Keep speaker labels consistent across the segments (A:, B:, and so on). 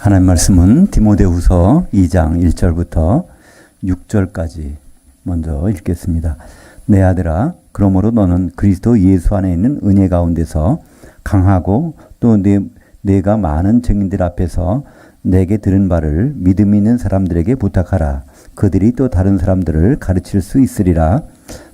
A: 하나님 말씀은 디모데후서 2장 1절부터 6절까지 먼저 읽겠습니다. 내 아들아, 그러므로 너는 그리스도 예수 안에 있는 은혜 가운데서 강하고 또 내가 많은 증인들 앞에서 내게 들은 바를 믿음 있는 사람들에게 부탁하라. 그들이 또 다른 사람들을 가르칠 수 있으리라.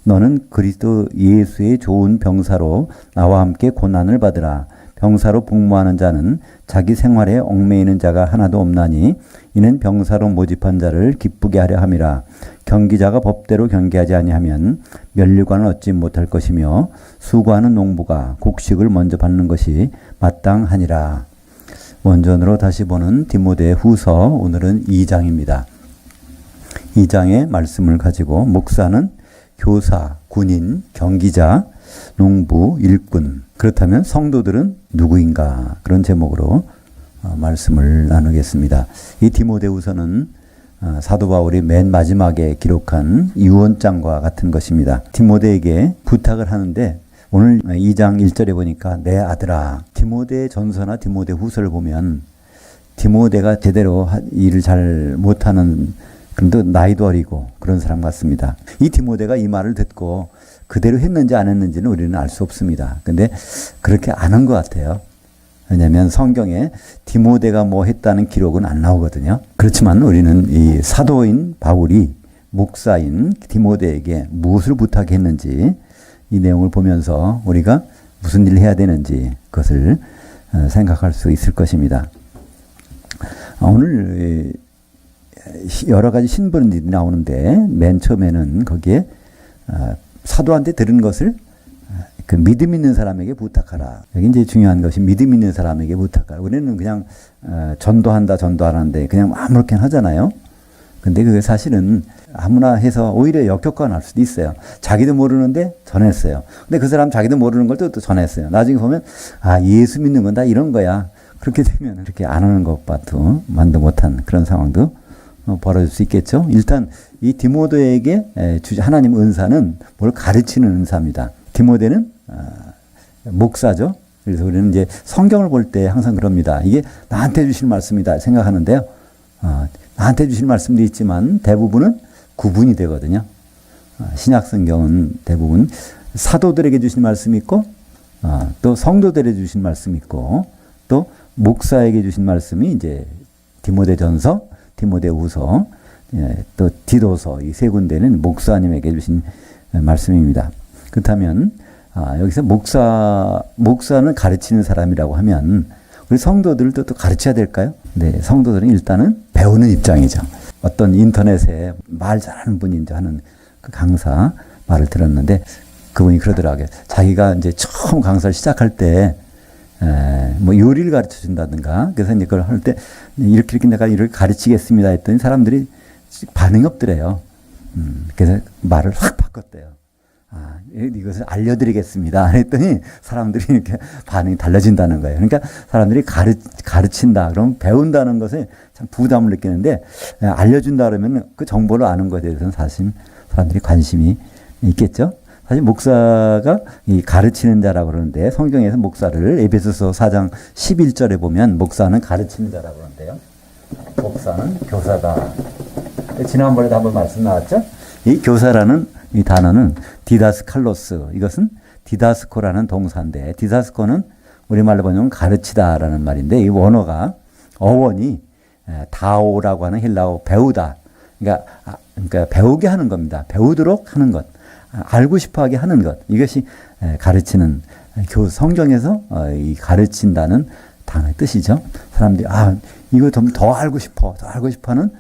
A: 너는 그리스도 예수의 좋은 병사로 나와 함께 고난을 받으라. 병사로 복무하는 자는 자기 생활에 얽매이는 자가 하나도 없나니 이는 병사로 모집한 자를 기쁘게 하려 함이라. 경기자가 법대로 경기하지 아니하면 면류관을 얻지 못할 것이며 수고하는 농부가 곡식을 먼저 받는 것이 마땅하니라. 원전으로 다시 보는 디모데 후서, 오늘은 2장입니다. 2장의 말씀을 가지고 목사는 교사, 군인, 경기자, 농부, 일꾼, 그렇다면 성도들은 누구인가? 그런 제목으로 말씀을 나누겠습니다. 이 디모데후서는 사도 바울이 맨 마지막에 기록한 유언장과 같은 것입니다. 디모데에게 부탁을 하는데 오늘 2장 1절에 보니까 내 아들아, 디모데 전서나 디모데 후서를 보면 디모데가 제대로 일을 잘 못하는, 그런데 나이도 어리고 그런 사람 같습니다. 이 디모데가 이 말을 듣고 그대로 했는지 안 했는지는 우리는 알 수 없습니다. 근데 그렇게 안 한 것 같아요. 왜냐하면 성경에 디모데가 뭐 했다는 기록은 안 나오거든요. 그렇지만 우리는 이 사도인 바울이 목사인 디모데에게 무엇을 부탁했는지 이 내용을 보면서 우리가 무슨 일을 해야 되는지 그것을 생각할 수 있을 것입니다. 오늘 여러 가지 신분들이 나오는데 맨 처음에는 거기에 사도한테 들은 것을 그 믿음 있는 사람에게 부탁하라. 여기 이제 중요한 것이 믿음 있는 사람에게 부탁하라. 우리는 그냥 전도하는데 그냥 아무렇게나 하잖아요. 근데 그게 사실은 아무나 해서 오히려 역효과가 날 수도 있어요. 자기도 모르는데 전했어요. 근데 그 사람 자기도 모르는 걸 또 전했어요. 나중에 보면 예수 믿는 건 다 이런 거야. 그렇게 되면 그렇게 안 하는 것과도 만도 못한 그런 상황도 벌어질 수 있겠죠. 일단 이 디모데에게 하나님 은사는 뭘 가르치는 은사입니다. 디모데는 목사죠. 그래서 우리는 이제 성경을 볼 때 항상 그럽니다. 이게 나한테 주신 말씀이다 생각하는데요. 나한테 주신 말씀도 있지만 대부분은 구분이 되거든요. 신약 성경은 대부분 사도들에게 주신 말씀이 있고 또 성도들에게 주신 말씀이 있고 또 목사에게 주신 말씀이 이제 디모데전서, 디모데후서, 또 디도서, 이 세 군데는 목사님에게 주신 말씀입니다. 그렇다면 여기서 목사는 가르치는 사람이라고 하면 우리 성도들도 또 가르쳐야 될까요? 네, 성도들은 일단은 배우는 입장이죠. 어떤 인터넷에 말 잘하는 분이 이제 하는 그 강사 말을 들었는데 그분이 그러더라고요. 자기가 이제 처음 강사를 시작할 때 뭐 요리를 가르쳐 준다든가, 그래서 이제 그걸 할 때 이렇게 내가 이렇게 가르치겠습니다 했더니 사람들이 반응이 없더래요. 그래서 말을 확 바꿨대요. 이것을 알려드리겠습니다 했더니 사람들이 이렇게 반응이 달라진다는 거예요. 그러니까 사람들이 가르친다, 그럼 배운다는 것에 참 부담을 느끼는데, 알려준다 그러면 그 정보를 아는 것에 대해서는 사실 사람들이 관심이 있겠죠. 사실 목사가 이 가르치는 자라고 그러는데, 성경에서 목사를 에베소서 4장 11절에 보면 목사는 가르치는 자라고 그러는데요. 목사는 교사다. 지난번에도 한번 말씀 나왔죠? 이 교사라는 이 단어는 디다스칼로스, 이것은 디다스코라는 동사인데, 디다스코는 우리말로 번역은 가르치다라는 말인데, 이 원어가 어원이 다오라고 하는 헬라어 배우다. 그러니까 배우게 하는 겁니다. 배우도록 하는 것. 알고 싶어 하게 하는 것. 이것이 가르치는, 성경에서 이 가르친다는 단어의 뜻이죠. 사람들이, 이거 좀 더 알고 싶어 하는,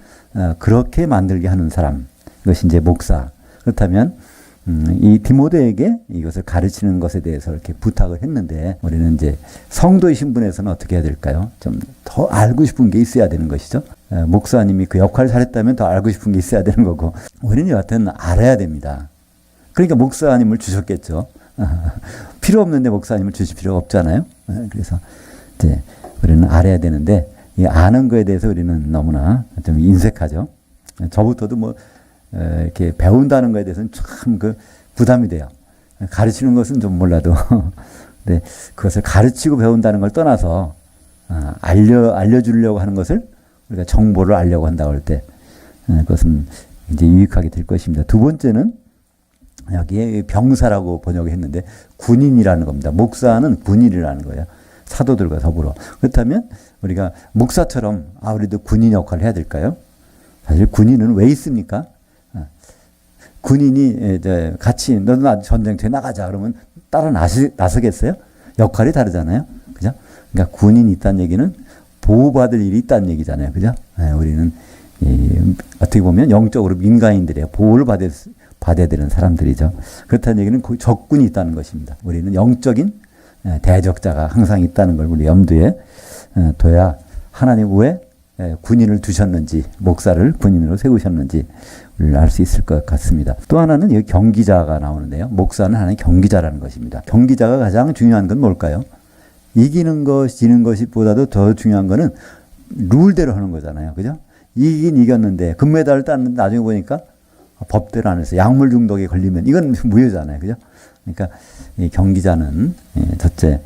A: 그렇게 만들게 하는 사람. 이것이 이제 목사. 그렇다면, 이 디모데에게 이것을 가르치는 것에 대해서 이렇게 부탁을 했는데, 우리는 이제 성도의 신분에서는 어떻게 해야 될까요? 좀 더 알고 싶은 게 있어야 되는 것이죠. 목사님이 그 역할을 잘했다면 더 알고 싶은 게 있어야 되는 거고, 우리는 여하튼 알아야 됩니다. 그러니까 목사님을 주셨겠죠. 필요 없는데 목사님을 주실 필요가 없잖아요. 그래서 이제 우리는 알아야 되는데, 이 아는 거에 대해서 우리는 너무나 좀 인색하죠. 저부터도 뭐 이렇게 배운다는 거에 대해서는 참 부담이 돼요. 가르치는 것은 좀 몰라도, 근데 그것을 가르치고 배운다는 걸 떠나서 알려주려고 하는 것을 우리가 정보를 알려고 한다고 할 때 그것은 이제 유익하게 될 것입니다. 두 번째는 여기에 병사라고 번역했는데 군인이라는 겁니다. 목사는 군인이라는 거예요. 사도들과 더불어. 그렇다면 우리가 목사처럼 우리도 군인 역할을 해야 될까요? 사실 군인은 왜 있습니까? 군인이 이제 같이 너는 전쟁터에 나가자 그러면 따라 나서겠어요? 역할이 다르잖아요. 그죠? 그러니까 군인이 있다는 얘기는 보호받을 일이 있다는 얘기잖아요. 그죠? 우리는 어떻게 보면 영적으로 민간인들이에요. 보호를 받아야 되는 사람들이죠. 그렇다는 얘기는 적군이 있다는 것입니다. 우리는 영적인 대적자가 항상 있다는 걸 우리 염두에 둬야 하나님 왜 군인을 두셨는지, 목사를 군인으로 세우셨는지 알 수 있을 것 같습니다. 또 하나는 여기 경기자가 나오는데요. 목사는 하나의 경기자라는 것입니다. 경기자가 가장 중요한 건 뭘까요? 이기는 것, 지는 것이 보다도 더 중요한 거는 룰대로 하는 거잖아요. 그죠? 이긴 이겼는데 금메달을 땄는데 나중에 보니까 법대로 안 해서 약물 중독에 걸리면 이건 무효잖아요. 그죠? 그러니까 이 경기자는 첫째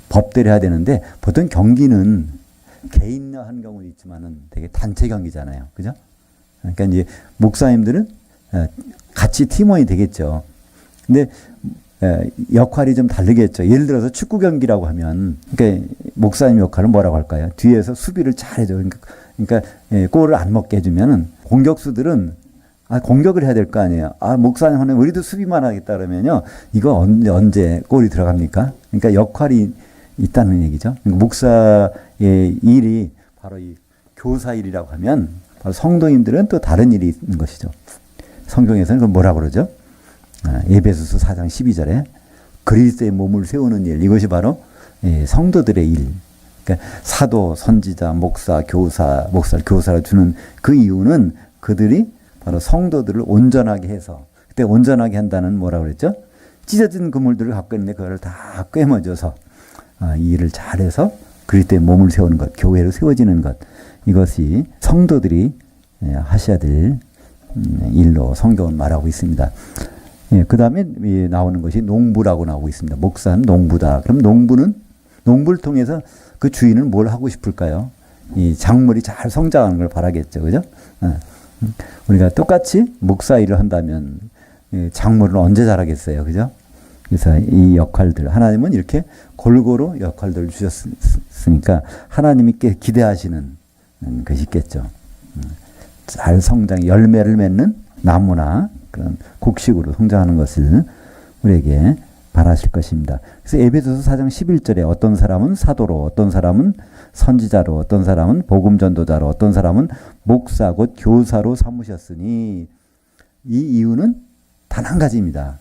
A: 법대로 해야 되는데 보통 경기는 개인한 경우는 있지만은 되게 단체 경기잖아요. 그죠? 그러니까 이제 목사님들은 같이 팀원이 되겠죠. 근데 역할이 좀 다르겠죠. 예를 들어서 축구 경기라고 하면 그러니까 목사님 역할은 뭐라고 할까요? 뒤에서 수비를 잘해줘. 그러니까 골을 안 먹게 해주면은 공격수들은 공격을 해야 될 거 아니에요. 목사님 하면 우리도 수비만 하겠다 그러면요. 이거 언제 골이 들어갑니까? 그러니까 역할이 있다는 얘기죠. 그러니까 목사의 일이 바로 이 교사 일이라고 하면 바로 성도님들은 또 다른 일이 있는 것이죠. 성경에서는 그걸 뭐라고 그러죠? 에베소서 4장 12절에 그리스도의 몸을 세우는 일, 이것이 바로 성도들의 일. 그러니까 사도, 선지자, 목사, 목사를 교사로 주는 그 이유는 그들이 바로 성도들을 온전하게 해서, 그때 온전하게 한다는 뭐라고 그랬죠? 찢어진 그물들을 갖고 있는데 그걸 다 꿰매줘서 이 일을 잘해서 그리스도의 몸을 세우는 것, 교회로 세워지는 것, 이것이 성도들이 하셔야 될 일로 성경은 말하고 있습니다. 그 다음에 나오는 것이 농부라고 나오고 있습니다. 목사는 농부다. 그럼 농부를 통해서 그 주인은 뭘 하고 싶을까요? 이 작물이 잘 성장하는 걸 바라겠죠. 그죠? 우리가 똑같이 목사 일을 한다면 작물은 언제 자라겠어요. 그죠? 그래서 이 역할들, 하나님은 이렇게 골고루 역할들을 주셨으니까 하나님께 기대하시는 것이 있겠죠. 잘 성장, 열매를 맺는 나무나 그런 곡식으로 성장하는 것을 우리에게 바라실 것입니다. 그래서 에베소서 4장 11절에 어떤 사람은 사도로, 어떤 사람은 선지자로, 어떤 사람은 복음 전도자로, 어떤 사람은 목사 곧 교사로 삼으셨으니, 이 이유는 단 한 가지입니다.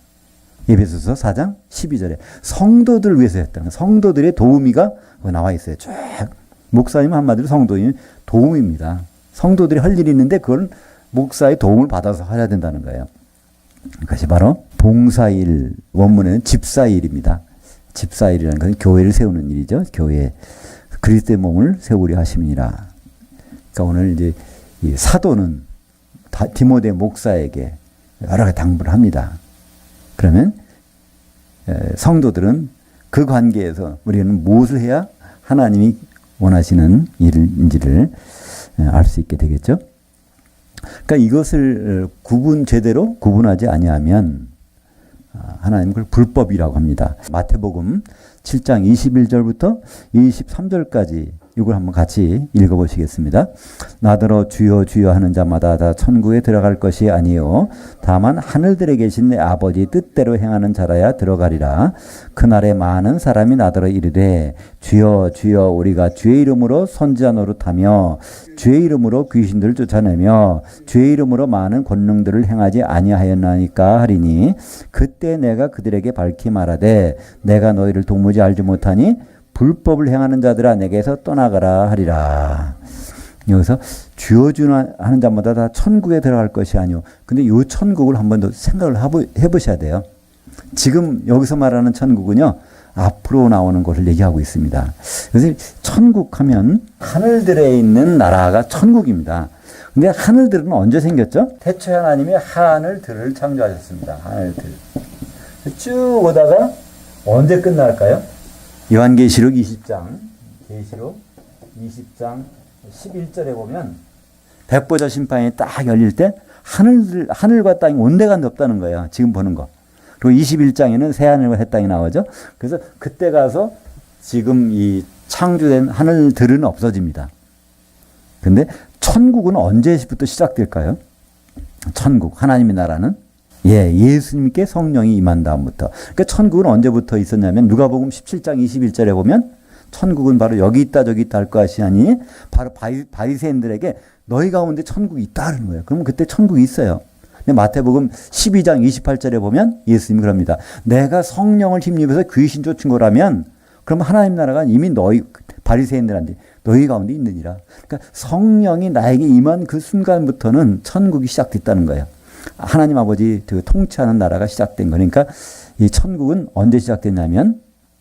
A: 에베소서 4장 12절에 성도들을 위해서 했다는, 성도들의 도우미가 나와 있어요. 쭉 목사님 한마디로 성도인 도움입니다. 성도들이 할 일이 있는데 그걸 목사의 도움을 받아서 해야 된다는 거예요. 그것이 바로 봉사일, 원문에는 집사일입니다. 집사일이라는 것은 교회를 세우는 일이죠. 교회, 그리스도의 몸을 세우려 하심이니라. 그러니까 오늘 이제 이 사도는 디모데 목사에게 여러 가지 당부를 합니다. 그러면 성도들은 그 관계에서 우리는 무엇을 해야 하나님이 원하시는 일인지를 알 수 있게 되겠죠. 그러니까 이것을 제대로 구분하지 아니하면 하나님 그걸 불법이라고 합니다. 마태복음 7장 21절부터 23절까지 이걸 한번 같이 읽어보시겠습니다. 나더러 주여 주여 하는 자마다 다 천국에 들어갈 것이 아니요 다만 하늘들에 계신 내 아버지 뜻대로 행하는 자라야 들어가리라. 그날에 많은 사람이 나더러 이르되 주여 주여 우리가 주의 이름으로 선지자 노릇하며 주의 이름으로 귀신들을 쫓아내며 주의 이름으로 많은 권능들을 행하지 아니하였나니까 하리니 그때 내가 그들에게 밝히 말하되 내가 너희를 도무지 알지 못하니 불법을 행하는 자들아 내게서 떠나가라 하리라. 여기서 주여 주여 하는 자마다 다 천국에 들어갈 것이 아니오. 근데 이 천국을 한 번 더 생각을 해보셔야 돼요. 지금 여기서 말하는 천국은요, 앞으로 나오는 것을 얘기하고 있습니다. 그래서 천국 하면 하늘들에 있는 나라가 천국입니다. 근데 하늘들은 언제 생겼죠? 태초에 하나님이 하늘들을 창조하셨습니다. 하늘들. 쭉 오다가 언제 끝날까요? 요한계시록 20장 계시록 20장 11절에 보면 백보자 심판이 딱 열릴 때 하늘과 땅이 온데간데 없다는 거예요. 지금 보는 거. 그리고 21장에는 새하늘과 새 땅이 나오죠. 그래서 그때 가서 지금 이 창조된 하늘들은 없어집니다. 근데 천국은 언제부터 시작될까요? 천국, 하나님의 나라는 예수님께 성령이 임한 다음부터. 그러니까 천국은 언제부터 있었냐면 누가복음 17장 21절에 보면 천국은 바로 여기 있다 저기 있다 할 것이 아니 바로 바리새인들에게 너희 가운데 천국이 있다 하는 거예요. 그러면 그때 천국이 있어요. 근데 마태복음 12장 28절에 보면 예수님이 그럽니다. 내가 성령을 힘입어서 귀신 쫓은 거라면 그럼 하나님 나라가 이미 너희 바리새인들한테 너희 가운데 있느니라. 그러니까 성령이 나에게 임한 그 순간부터는 천국이 시작됐다는 거예요. 하나님 아버지 그 통치하는 나라가 시작된 거니까 이 천국은 언제 시작됐냐면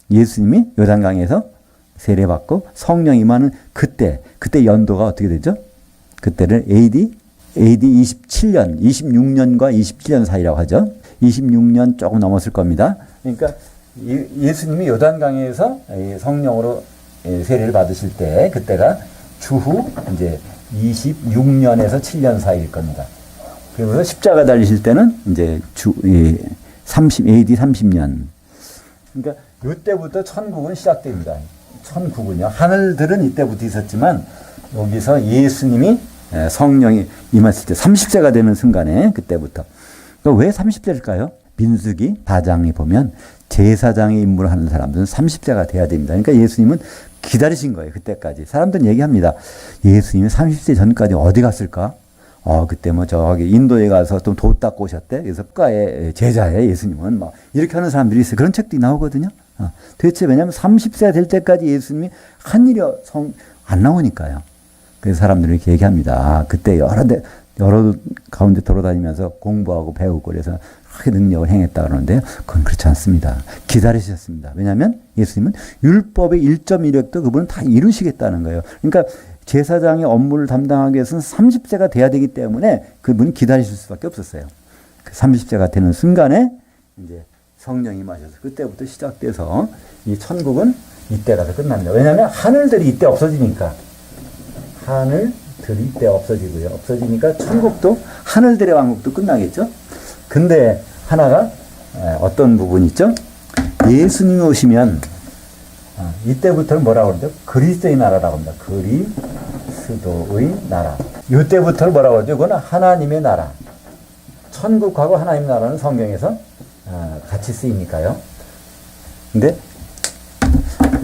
A: 예수님이 요단강에서 세례받고 성령 임하는 그때 연도가 어떻게 되죠? 그때를 AD 27년, 26년과 27년 사이라고 하죠. 26년 조금 넘었을 겁니다. 그러니까 예수님이 요단강에서 성령으로 세례를 받으실 때 그때가 주후 이제 26년에서 7년 사이일 겁니다. 그리고 십자가 달리실 때는 이제 AD 30년. 그러니까 이때부터 천국은 시작됩니다. 천국은요. 하늘들은 이때부터 있었지만 여기서 예수님이 성령이 임했을 때 30세가 되는 순간에 그때부터. 그러니까 왜 30세일까요? 민수기 4장에 보면 제사장의 임무를 하는 사람들은 30세가 돼야 됩니다. 그러니까 예수님은 기다리신 거예요. 그때까지. 사람들은 얘기합니다. 예수님이 30세 전까지 어디 갔을까? 그때 뭐 저기 인도에 가서 또 도 닦고 오셨대. 그래서 국가의 제자예요. 예수님은 막 이렇게 하는 사람들이 있어요. 그런 책도 나오거든요. 도대체 왜냐하면 30세 될 때까지 예수님이 한 일이 안 나오니까요. 그래서 사람들이 이렇게 얘기합니다. 그때 여러 가운데 돌아다니면서 공부하고 배우고 그래서 크게 능력을 행했다 그러는데요. 그건 그렇지 않습니다. 기다리셨습니다. 왜냐하면 예수님은 율법의 1.1획도 그분은 다 이루시겠다는 거예요. 그러니까 제사장의 업무를 담당하기 위해서는 30세가 돼야 되기 때문에 그분은 기다리실 수밖에 없었어요. 그 30세가 되는 순간에 이제 성령이 임하셔서 그때부터 시작돼서 이 천국은 이때 가서 끝납니다. 왜냐하면 하늘들이 이때 없어지니까. 하늘들이 이때 없어지고요. 없어지니까 천국도 하늘들의 왕국도 끝나겠죠. 근데 하나가 어떤 부분이 있죠? 예수님이 오시면 이때부터는 뭐라고 그러죠? 그리스도의 나라라고 합니다. 그리스도의 나라. 이때부터는 뭐라고 그러죠? 이거는 하나님의 나라. 천국하고 하나님의 나라는 성경에서 같이 쓰이니까요. 근데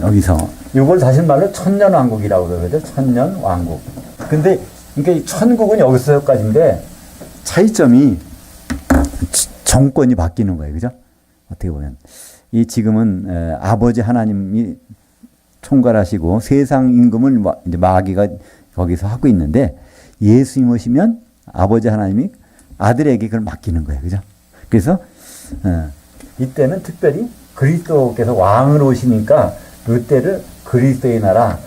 A: 여기서 이걸 다시 말로 천년왕국이라고 그러죠. 천년왕국. 근데 그러니까 천국은 여기서까지인데 차이점이 정권이 바뀌는 거예요. 그죠? 어떻게 보면. 이 지금은 아버지 하나님이 총괄하시고 세상 임금을 이제 마귀가 거기서 하고 있는데 예수님 오시면 아버지 하나님이 아들에게 그걸 맡기는 거예요. 그죠? 그래서 이때는 특별히 그리스도께서 왕으로 오시니까 이때를 그리스도의 나라,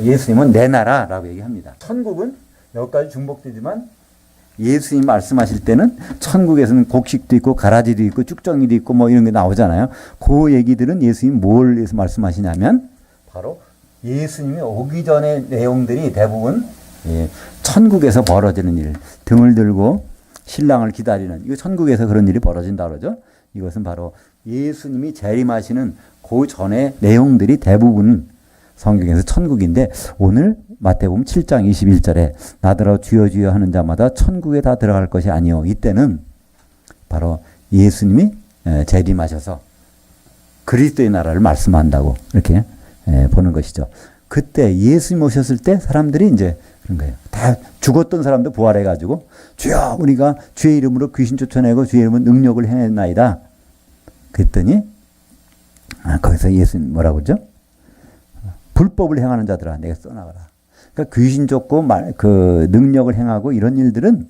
A: 예수님은 내 나라라고 얘기합니다. 천국은 여기까지 중복되지만 예수님 말씀하실 때는 천국에서는 곡식도 있고 가라지도 있고 쭉정이도 있고 뭐 이런 게 나오잖아요. 그 얘기들은 예수님이 뭘 위해서 말씀하시냐면 바로 예수님이 오기 전의 내용들이 대부분 천국에서 벌어지는 일, 등을 들고 신랑을 기다리는, 이거 천국에서 그런 일이 벌어진다 그러죠. 이것은 바로 예수님이 재림하시는 그 전의 내용들이 대부분 성경에서 천국인데 오늘 마태복음 7장 21절에 나더러 주여 주여 하는 자마다 천국에 다 들어갈 것이 아니요. 이때는 바로 예수님이 재림하셔서 그리스도의 나라를 말씀한다고 이렇게 보는 것이죠. 그때 예수님 오셨을 때 사람들이 이제 그런 거예요. 다 죽었던 사람도 부활해가지고 주여 우리가 주의 이름으로 귀신 쫓아내고 주의 이름으로 능력을 행했나이다. 그랬더니 거기서 예수님 뭐라고 그러죠? 불법을 행하는 자들아 내가 써나가라. 그러니까 귀신 쫓고 그 능력을 행하고 이런 일들은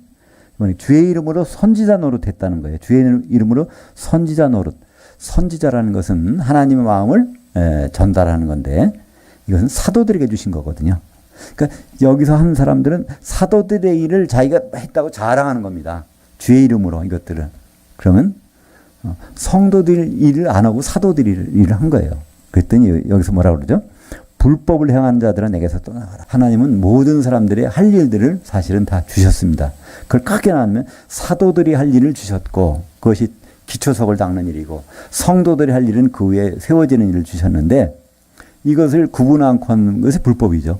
A: 주의 이름으로 선지자 노릇 했다는 거예요. 주의 이름으로 선지자 노릇. 선지자라는 것은 하나님의 마음을 전달하는 건데 이것은 사도들에게 주신 거거든요. 그러니까 여기서 한 사람들은 사도들의 일을 자기가 했다고 자랑하는 겁니다. 주의 이름으로 이것들을. 그러면 성도들 일을 안 하고 사도들 일을 한 거예요. 그랬더니 여기서 뭐라고 그러죠? 불법을 행하는 자들아 내게서 떠나가라. 하나님은 모든 사람들의 할 일들을 사실은 다 주셨습니다. 그걸 크게 나누면 사도들이 할 일을 주셨고 그것이 기초석을 닦는 일이고 성도들이 할 일은 그 위에 세워지는 일을 주셨는데 이것을 구분 않고 하는 것이 불법이죠.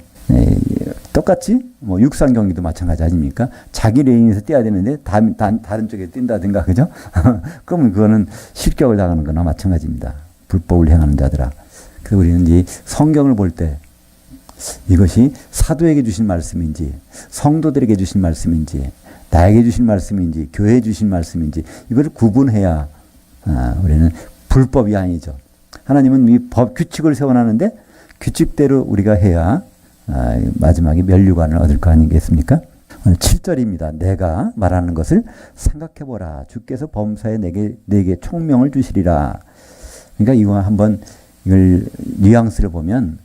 A: 똑같이 뭐 육상 경기도 마찬가지 아닙니까? 자기 레인에서 뛰어야 되는데 다른 쪽에 뛴다든가 그죠? 그러면 그거는 실격을 당하는 거나 마찬가지입니다. 불법을 행하는 자들아. 그래서 우리는 이 성경을 볼 때 이것이 사도에게 주신 말씀인지 성도들에게 주신 말씀인지 나에게 주신 말씀인지 교회에 주신 말씀인지 이걸 구분해야 우리는 불법이 아니죠. 하나님은 이 법 규칙을 세워놨는데 규칙대로 우리가 해야 마지막에 면류관을 얻을 거 아니겠습니까? 오늘 7절입니다. 내가 말하는 것을 생각해보라. 주께서 범사에 내게 총명을 주시리라. 그러니까 이거 한번 이걸 뉘앙스를 보면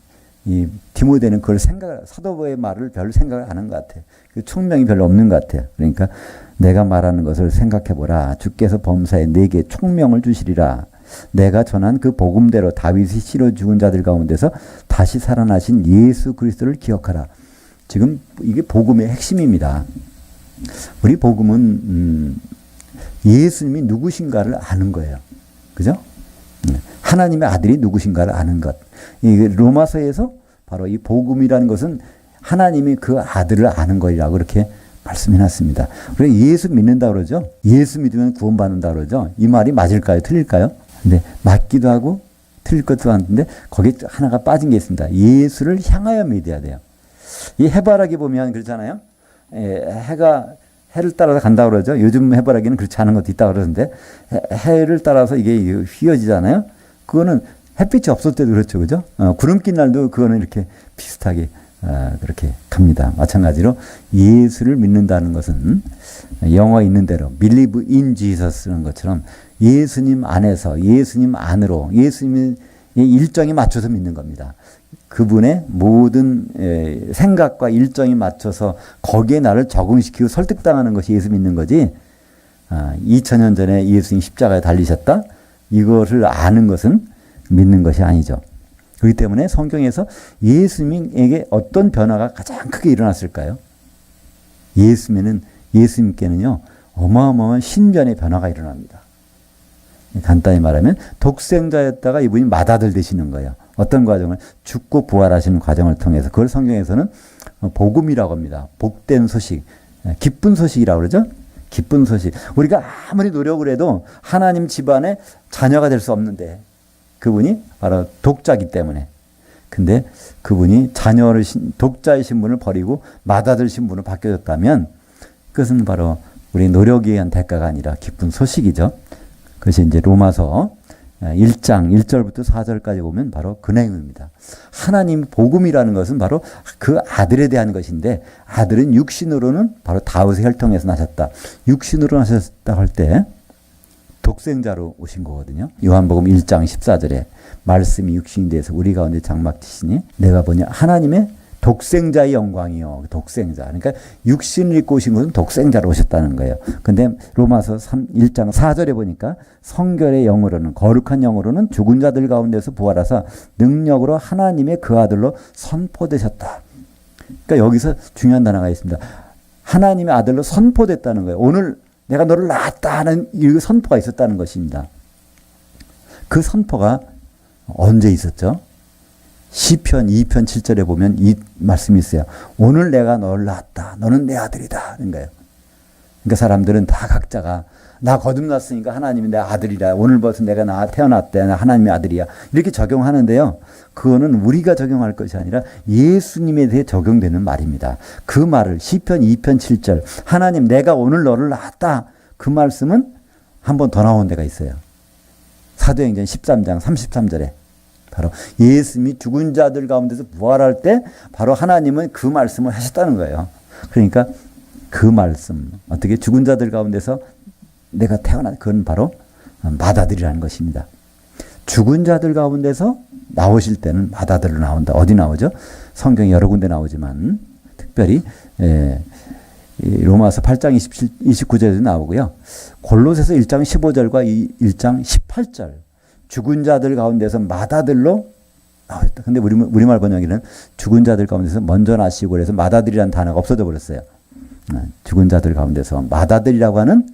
A: 이 디모데는 그걸 사도의 말을 별 생각을 안 한 것 같아요. 그 총명이 별로 없는 것 같아요. 그러니까 내가 말하는 것을 생각해보라. 주께서 범사에 내게 총명을 주시리라. 내가 전한 그 복음대로 다윗이 실어 죽은 자들 가운데서 다시 살아나신 예수 그리스도를 기억하라. 지금 이게 복음의 핵심입니다. 우리 복음은 예수님이 누구신가를 아는 거예요. 그죠? 하나님의 아들이 누구신가를 아는 것. 이 로마서에서 바로 이 복음이라는 것은 하나님이 그 아들을 아는 거라고 그렇게 말씀해놨습니다. 그래서 예수 믿는다 그러죠. 예수 믿으면 구원받는다 그러죠. 이 말이 맞을까요? 틀릴까요? 근데 맞기도 하고 틀릴 것도 같은데 거기 하나가 빠진 게 있습니다. 예수를 향하여 믿어야 돼요. 이 해바라기 보면 그렇잖아요. 해를 따라서 간다고 그러죠. 요즘 해바라기는 그렇지 않은 것도 있다고 그러는데 해를 따라서 이게 휘어지잖아요. 그거는 햇빛이 없을 때도 그렇죠. 그죠? 구름 낀 날도 그거는 이렇게 비슷하게 그렇게 갑니다. 마찬가지로 예수를 믿는다는 것은 영어에 있는 대로 believe in Jesus라는 것처럼 예수님 안에서 예수님 안으로 예수님의 일정에 맞춰서 믿는 겁니다. 그분의 모든 생각과 일정에 맞춰서 거기에 나를 적응시키고 설득당하는 것이 예수 믿는 거지 2000년 전에 예수님 십자가에 달리셨다? 이것을 아는 것은 믿는 것이 아니죠. 그렇기 때문에 성경에서 예수님에게 어떤 변화가 가장 크게 일어났을까요? 예수님께는요 어마어마한 신변의 변화가 일어납니다. 간단히 말하면 독생자였다가 이분이 맏아들 되시는 거예요. 어떤 과정을? 죽고 부활하시는 과정을 통해서 그걸 성경에서는 복음이라고 합니다. 복된 소식, 기쁜 소식이라고 그러죠. 기쁜 소식. 우리가 아무리 노력을 해도 하나님 집안의 자녀가 될 수 없는데 그분이 바로 독자이기 때문에. 근데 그분이 독자의 신분을 버리고 맏아들 신분을 바뀌어졌다면 그것은 바로 우리 노력에 의한 대가가 아니라 기쁜 소식이죠. 그것이 이제 로마서 1장 1절부터 4절까지 보면 바로 그 내용입니다. 하나님 복음이라는 것은 바로 그 아들에 대한 것인데 아들은 육신으로는 바로 다윗의 혈통에서 나셨다. 육신으로 나셨다 할 때 독생자로 오신 거거든요. 요한복음 1장 14절에 말씀이 육신이 돼서 우리 가운데 장막지시니 내가 보냐 하나님의 독생자의 영광이요. 독생자. 그러니까 육신을 입고 오신 것은 독생자로 오셨다는 거예요. 근데 로마서 1장 4절에 보니까 성결의 영으로는 거룩한 영으로는 죽은 자들 가운데서 부활하사 능력으로 하나님의 그 아들로 선포되셨다. 그러니까 여기서 중요한 단어가 있습니다. 하나님의 아들로 선포됐다는 거예요. 오늘 내가 너를 낳았다 하는 이 선포가 있었다는 것입니다. 그 선포가 언제 있었죠? 시편 2편 7절에 보면 이 말씀이 있어요. 오늘 내가 너를 낳았다. 너는 내 아들이다. 그런 거예요. 그러니까 사람들은 다 각자가 나 거듭났으니까 하나님이 내 아들이라. 오늘부터 내가 태어났대. 나 하나님의 아들이야. 이렇게 적용하는데요. 그거는 우리가 적용할 것이 아니라 예수님에 대해 적용되는 말입니다. 그 말을 시편 2편 7절 하나님 내가 오늘 너를 낳았다. 그 말씀은 한 번 더 나온 데가 있어요. 사도행전 13장 33절에 바로 예수님이 죽은 자들 가운데서 부활할 때 바로 하나님은 그 말씀을 하셨다는 거예요. 그러니까 그 말씀 어떻게 죽은 자들 가운데서 내가 태어난 그건 바로 맏아들이라는 것입니다. 죽은 자들 가운데서 나오실 때는 맏아들로 나온다. 어디 나오죠? 성경이 여러 군데 나오지만 특별히 로마서 8장 29절에도 나오고요. 골로새서 1장 15절과 1장 18절 죽은 자들 가운데서 맏아들로 나오셨다. 근데 우리말 번역에는 죽은 자들 가운데서 먼저 나시고 그래서 마다들이라는 단어가 없어져 버렸어요. 죽은 자들 가운데서 마다들이라고 하는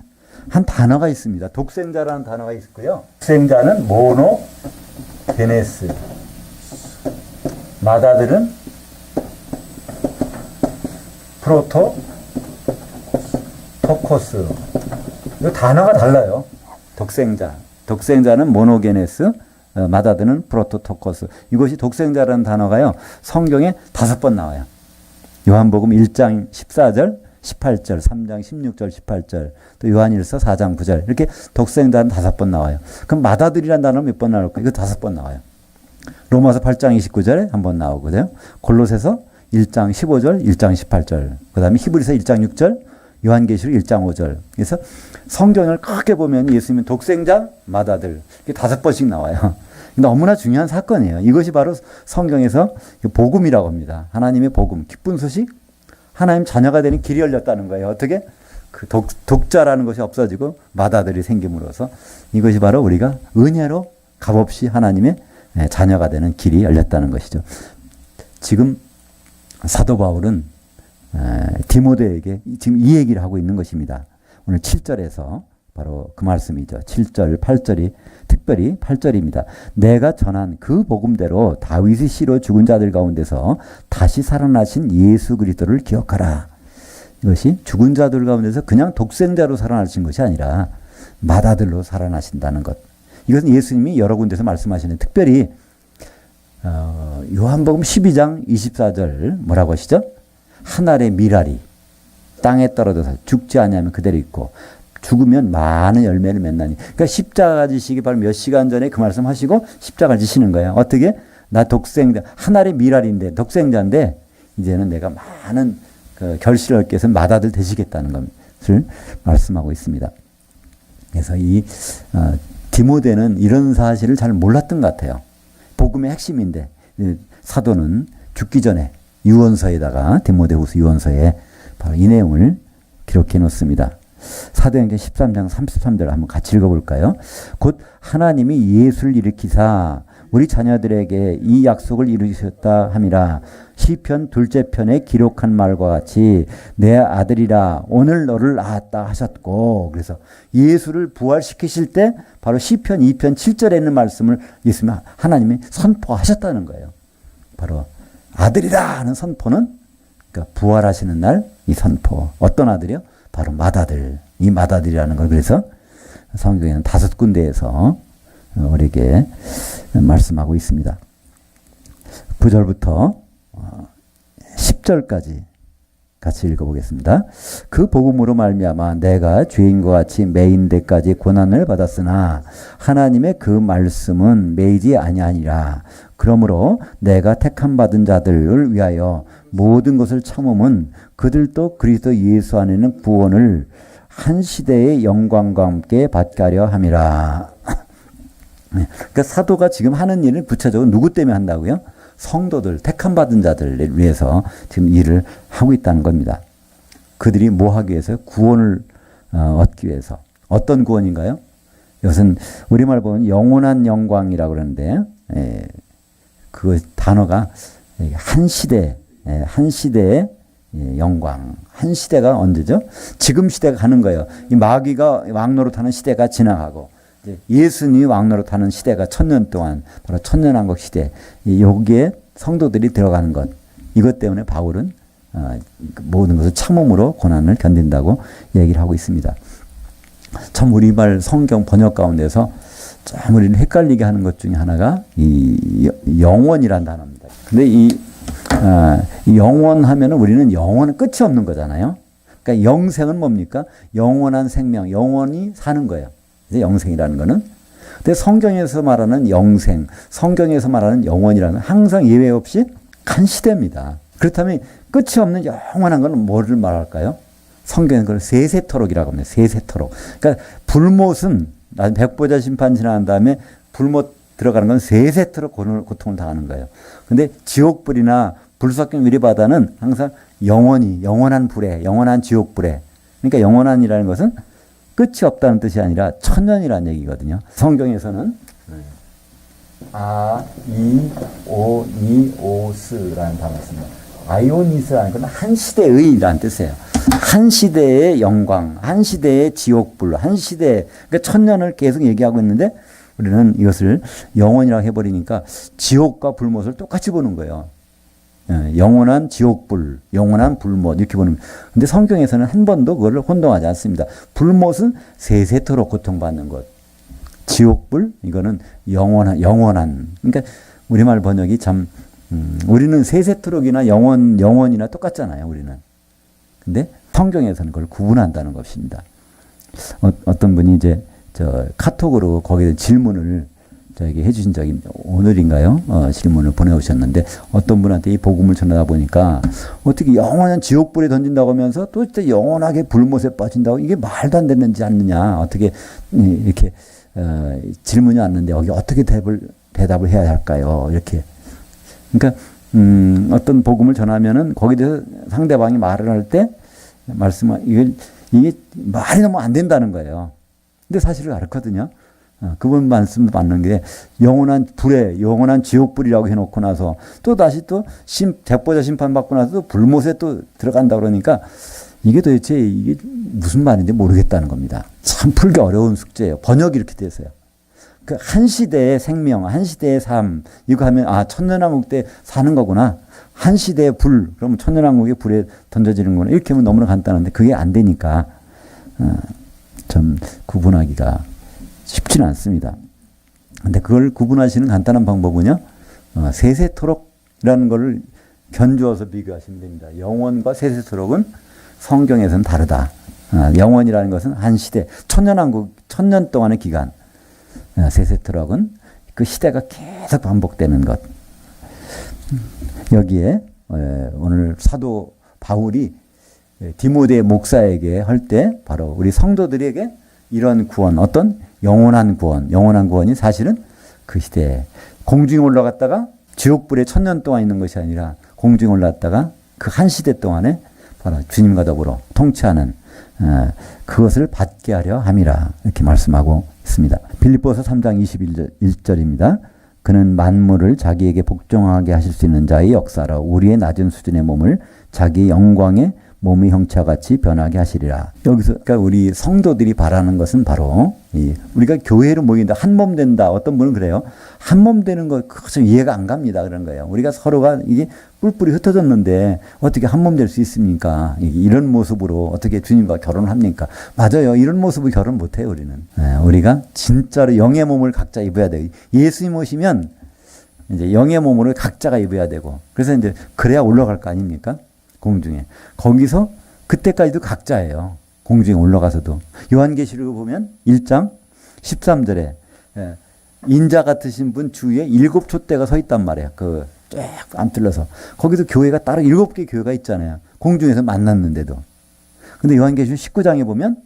A: 한 단어가 있습니다. 독생자라는 단어가 있고요. 독생자는 모노 게네스, 마다들은 프로토 토코스. 이 단어가 달라요. 독생자는 모노게네스, 마다드는 프로토토코스. 이것이 독생자라는 단어가요. 성경에 5번 나와요. 요한복음 1장 14절, 18절, 3장 16절, 18절, 또 요한일서 4장 9절. 이렇게 독생자는 5번 나와요. 그럼 마다들이라는 단어는 몇 번 나올까요? 이거 5번 나와요. 로마서 8장 29절에 한 번 나오거든요. 골로새서 1장 15절, 1장 18절. 그 다음에 히브리서 1장 6절, 요한계시록 1장 5절. 그래서 성경을 크게 보면 예수님은 독생자, 마다들. 이게 5번씩 나와요. 너무나 중요한 사건이에요. 이것이 바로 성경에서 복음이라고 합니다. 하나님의 복음, 기쁜 소식, 하나님 자녀가 되는 길이 열렸다는 거예요. 어떻게? 그 독자라는 것이 없어지고 마다들이 생김으로써 이것이 바로 우리가 은혜로 값없이 하나님의 자녀가 되는 길이 열렸다는 것이죠. 지금 사도 바울은 디모데에게 지금 이 얘기를 하고 있는 것입니다. 오늘 7절에서 바로 그 말씀이죠. 7절, 8절이 특별히 8절입니다. 내가 전한 그 복음대로 다윗의 씨로 죽은 자들 가운데서 다시 살아나신 예수 그리스도를 기억하라. 이것이 죽은 자들 가운데서 그냥 독생자로 살아나신 것이 아니라 마다들로 살아나신다는 것. 이것은 예수님이 여러 군데서 말씀하시는 특별히 요한복음 12장 24절 뭐라고 하시죠? 한 알의 밀알이 땅에 떨어져서 죽지 아니하면 그대로 있고 죽으면 많은 열매를 맺나니. 그러니까 십자가 지시기 바로 몇 시간 전에 그 말씀 하시고 십자가를 지시는 거예요. 어떻게? 나 독생자, 한 알의 밀알인데 독생자인데 이제는 내가 많은 그 결실을 얻기 위해서 마다들 되시겠다는 것을 말씀하고 있습니다. 그래서 이 디모데는 이런 사실을 잘 몰랐던 것 같아요. 복음의 핵심인데 사도는 죽기 전에 유언서에다가 디모데후서 유언서에 바로 이 내용을 기록해 놓습니다. 사도행전 13장 33절 한번 같이 읽어볼까요? 곧 하나님이 예수를 일으키사 우리 자녀들에게 이 약속을 이루셨다 함이라. 시편 둘째 편에 기록한 말과 같이 내 아들이라 오늘 너를 낳았다 하셨고, 그래서 예수를 부활시키실 때 바로 시편 2편 7절에 있는 말씀을 예수님 하나님이 선포하셨다는 거예요. 바로 아들이라 하는 선포는 그러니까 부활하시는 날 이 선포. 어떤 아들이요? 바로 마다들. 이 마다들이라는 걸 그래서 성경에는 5군데에서 우리에게 말씀하고 있습니다. 9절부터 10절까지 같이 읽어보겠습니다. 그 복음으로 말미암아 내가 죄인과 같이 매인 데까지 고난을 받았으나 하나님의 그 말씀은 매이지 아니하니라. 그러므로 내가 택함 받은 자들을 위하여 모든 것을 참음은 그들도 그리스도 예수 안에는 구원을 한 시대의 영광과 함께 받가려 함이라. 그러니까 사도가 지금 하는 일을 구체적으로 누구 때문에 한다고요? 성도들, 택함 받은 자들을 위해서 지금 일을 하고 있다는 겁니다. 그들이 뭐 하기 위해서? 구원을 얻기 위해서. 어떤 구원인가요? 이것은 우리말 보면 영원한 영광이라고 그러는데, 그 단어가 한 시대, 한 시대의 영광. 한 시대가 언제죠? 지금 시대가 가는 거예요. 이 마귀가 왕노릇하는 시대가 지나가고 예수님이 왕노릇하는 시대가 1000년 동안 바로 천년왕국 시대. 여기에 성도들이 들어가는 것. 이것 때문에 바울은 모든 것을 참음으로 고난을 견딘다고 얘기를 하고 있습니다. 참 우리말 성경 번역 가운데서 참 우리는 헷갈리게 하는 것 중에 하나가 이 영원이라는 단어입니다. 근데 이 영원 하면은 우리는 영원은 끝이 없는 거잖아요. 그러니까 영생은 뭡니까? 영원한 생명, 영원히 사는 거예요. 영생이라는 거는. 근데 성경에서 말하는 영생, 성경에서 말하는 영원이라는 항상 예외 없이 간 시대입니다. 그렇다면 끝이 없는 영원한 건 뭐를 말할까요? 성경은 그걸 세세토록이라고 합니다. 세세토록. 그러니까 불못은 백보자 심판 지난 다음에 불못 들어가는 건 세세토록 고통을 당하는 거예요. 근데 지옥불이나 불속경 유리바다는 항상 영원히, 영원한 불에, 영원한 지옥불에. 그러니까 영원한이라는 것은 끝이 없다는 뜻이 아니라 천년이라는 얘기거든요. 성경에서는 아이오니오스라는 단어가 있습니다. 아이오니스라는 건 한 시대의라는 뜻이에요. 한 시대의 영광, 한 시대의 지옥불, 한 시대, 그러니까 천년을 계속 얘기하고 있는데 우리는 이것을 영원이라고 해버리니까 지옥과 불못을 똑같이 보는 거예요. 영원한 지옥불, 영원한 불못 이렇게 보는. 근데 성경에서는 한 번도 그걸 혼동하지 않습니다. 불못은 세세토록 고통받는 것. 지옥불 이거는 영원한. 그러니까 우리말 번역이 참 우리는 세세토록이나 영원이나 똑같잖아요. 우리는. 근데 성경에서는 그걸 구분한다는 것입니다. 어떤 분이 이제 카톡으로 거기에 질문을 저에게 해주신 적이 오늘인가요? 질문을 보내오셨는데 어떤 분한테 이 복음을 전하다 보니까 어떻게 영원한 지옥불에 던진다고 하면서 또 진짜 영원하게 불못에 빠진다고 이게 말도 안 되는지 않느냐 어떻게 이렇게 질문이 왔는데 여기 어떻게 대답을 해야 할까요? 이렇게 그러니까 어떤 복음을 전하면은 거기에 대해서 상대방이 말을 할 때 이게 말이 너무 안 된다는 거예요. 근데 사실을 알거든요. 그분 말씀도 맞는 게 영원한 불에 영원한 지옥불이라고 해놓고 나서 또 다시 또 백보자 심판받고 나서 또 불못에 또 들어간다 그러니까 이게 도대체 이게 무슨 말인지 모르겠다는 겁니다. 참 풀기 어려운 숙제예요. 번역이 이렇게 돼서요. 그 한 시대의 생명, 한 시대의 삶 이거 하면 천년왕국 때 사는 거구나. 한 시대의 불 그러면 천년왕국의 불에 던져지는 거구나. 이렇게 하면 너무나 간단한데 그게 안 되니까 좀 구분하기가 쉽지는 않습니다. 근데 그걸 구분하시는 간단한 방법은요. 세세토록이라는 걸 견주어서 비교하시면 됩니다. 영원과 세세토록은 성경에서는 다르다. 영원이라는 것은 한 시대, 천년왕국, 천년 동안의 기간. 세세토록은 그 시대가 계속 반복되는 것. 여기에 오늘 사도 바울이 디모데 목사에게 할 때 바로 우리 성도들에게 이런 구원, 어떤 영원한 구원이 사실은 그 시대에 공중에 올라갔다가 지옥불에 천년 동안 있는 것이 아니라 공중에 올라갔다가 그 한 시대 동안에 바로 주님과 더불어 통치하는 그것을 받게 하려 함이라 이렇게 말씀하고 있습니다. 빌립보서 3장 21절입니다. 그는 만물을 자기에게 복종하게 하실 수 있는 자의 역사로 우리의 낮은 수준의 몸을 자기 영광의 몸의 형체와 같이 변하게 하시리라. 여기서 그러니까 우리 성도들이 바라는 것은 바로 우리가 교회로 모인다, 한 몸 된다. 어떤 분은 그래요. 한 몸 되는 거 그것은 이해가 안 갑니다. 그런 거예요. 우리가 서로가 이게 뿔뿔이 흩어졌는데 어떻게 한 몸 될 수 있습니까? 이런 모습으로 어떻게 주님과 결혼을 합니까? 맞아요. 이런 모습으로 결혼 못 해요, 우리는. 우리가 진짜로 영의 몸을 각자 입어야 돼요. 예수님 오시면 이제 영의 몸으로 각자가 입어야 되고 그래서 이제 그래야 올라갈 거 아닙니까? 공중에. 거기서 그때까지도 각자예요. 공중에 올라가서도. 요한계시록을 보면 1장 13절에 인자 같으신 분 주위에 7촛대가 서 있단 말이에요. 쫙 안 뚫려서. 거기도 교회가 따로 7개 교회가 있잖아요. 공중에서 만났는데도. 근데 요한계시록 19장에 보면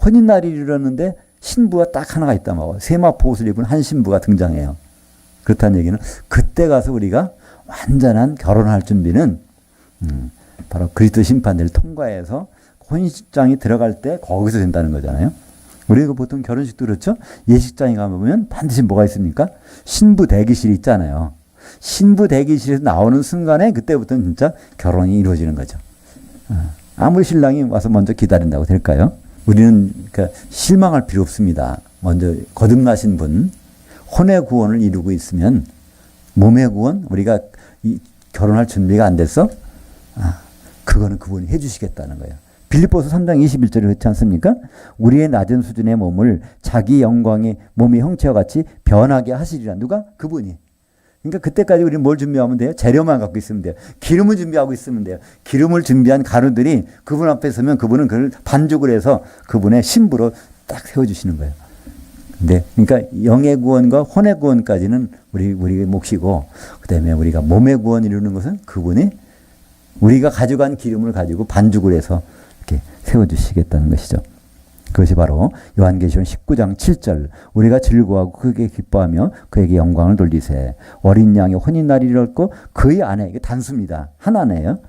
A: 혼인날이 이르렀는데 신부가 딱 하나가 있단 말이에요. 세마포 옷을 입은 한 신부가 등장해요. 그렇다는 얘기는 그때 가서 우리가 완전한 결혼할 준비는 바로 그리스도 심판대를 통과해서 혼인식장이 들어갈 때 거기서 된다는 거잖아요. 우리가 보통 결혼식도 그렇죠. 예식장에 가보면 반드시 뭐가 있습니까? 신부 대기실이 있잖아요. 신부 대기실에서 나오는 순간에 그때부터는 진짜 결혼이 이루어지는 거죠. 아무리 신랑이 와서 먼저 기다린다고 될까요? 우리는 그러니까 실망할 필요 없습니다. 먼저 거듭나신 분, 혼의 구원을 이루고 있으면 몸의 구원, 우리가 결혼할 준비가 안 됐어? 그거는 그분이 해주시겠다는 거예요. 빌립보서 3장 21절에 그렇지 않습니까? 우리의 낮은 수준의 몸을 자기 영광의 몸의 형체와 같이 변하게 하시리라. 누가? 그분이. 그러니까 그때까지 우리는 뭘 준비하면 돼요? 재료만 갖고 있으면 돼요. 기름을 준비하고 있으면 돼요. 기름을 준비한 가루들이 그분 앞에 서면 그분은 그걸 반죽을 해서 그분의 신부로 딱 세워주시는 거예요. 근데 그러니까 영의 구원과 혼의 구원까지는 우리 몫이고 그다음에 우리가 몸의 구원 이루는 것은 그분이 우리가 가져간 기름을 가지고 반죽을 해서 이렇게 세워주시겠다는 것이죠. 그것이 바로 요한계시록 19장 7절 우리가 즐거워하고 크게 기뻐하며 그에게 영광을 돌리세 어린 양의 혼인날이 이르렀고 그의 아내 이게 단수입니다. 한 아내예요.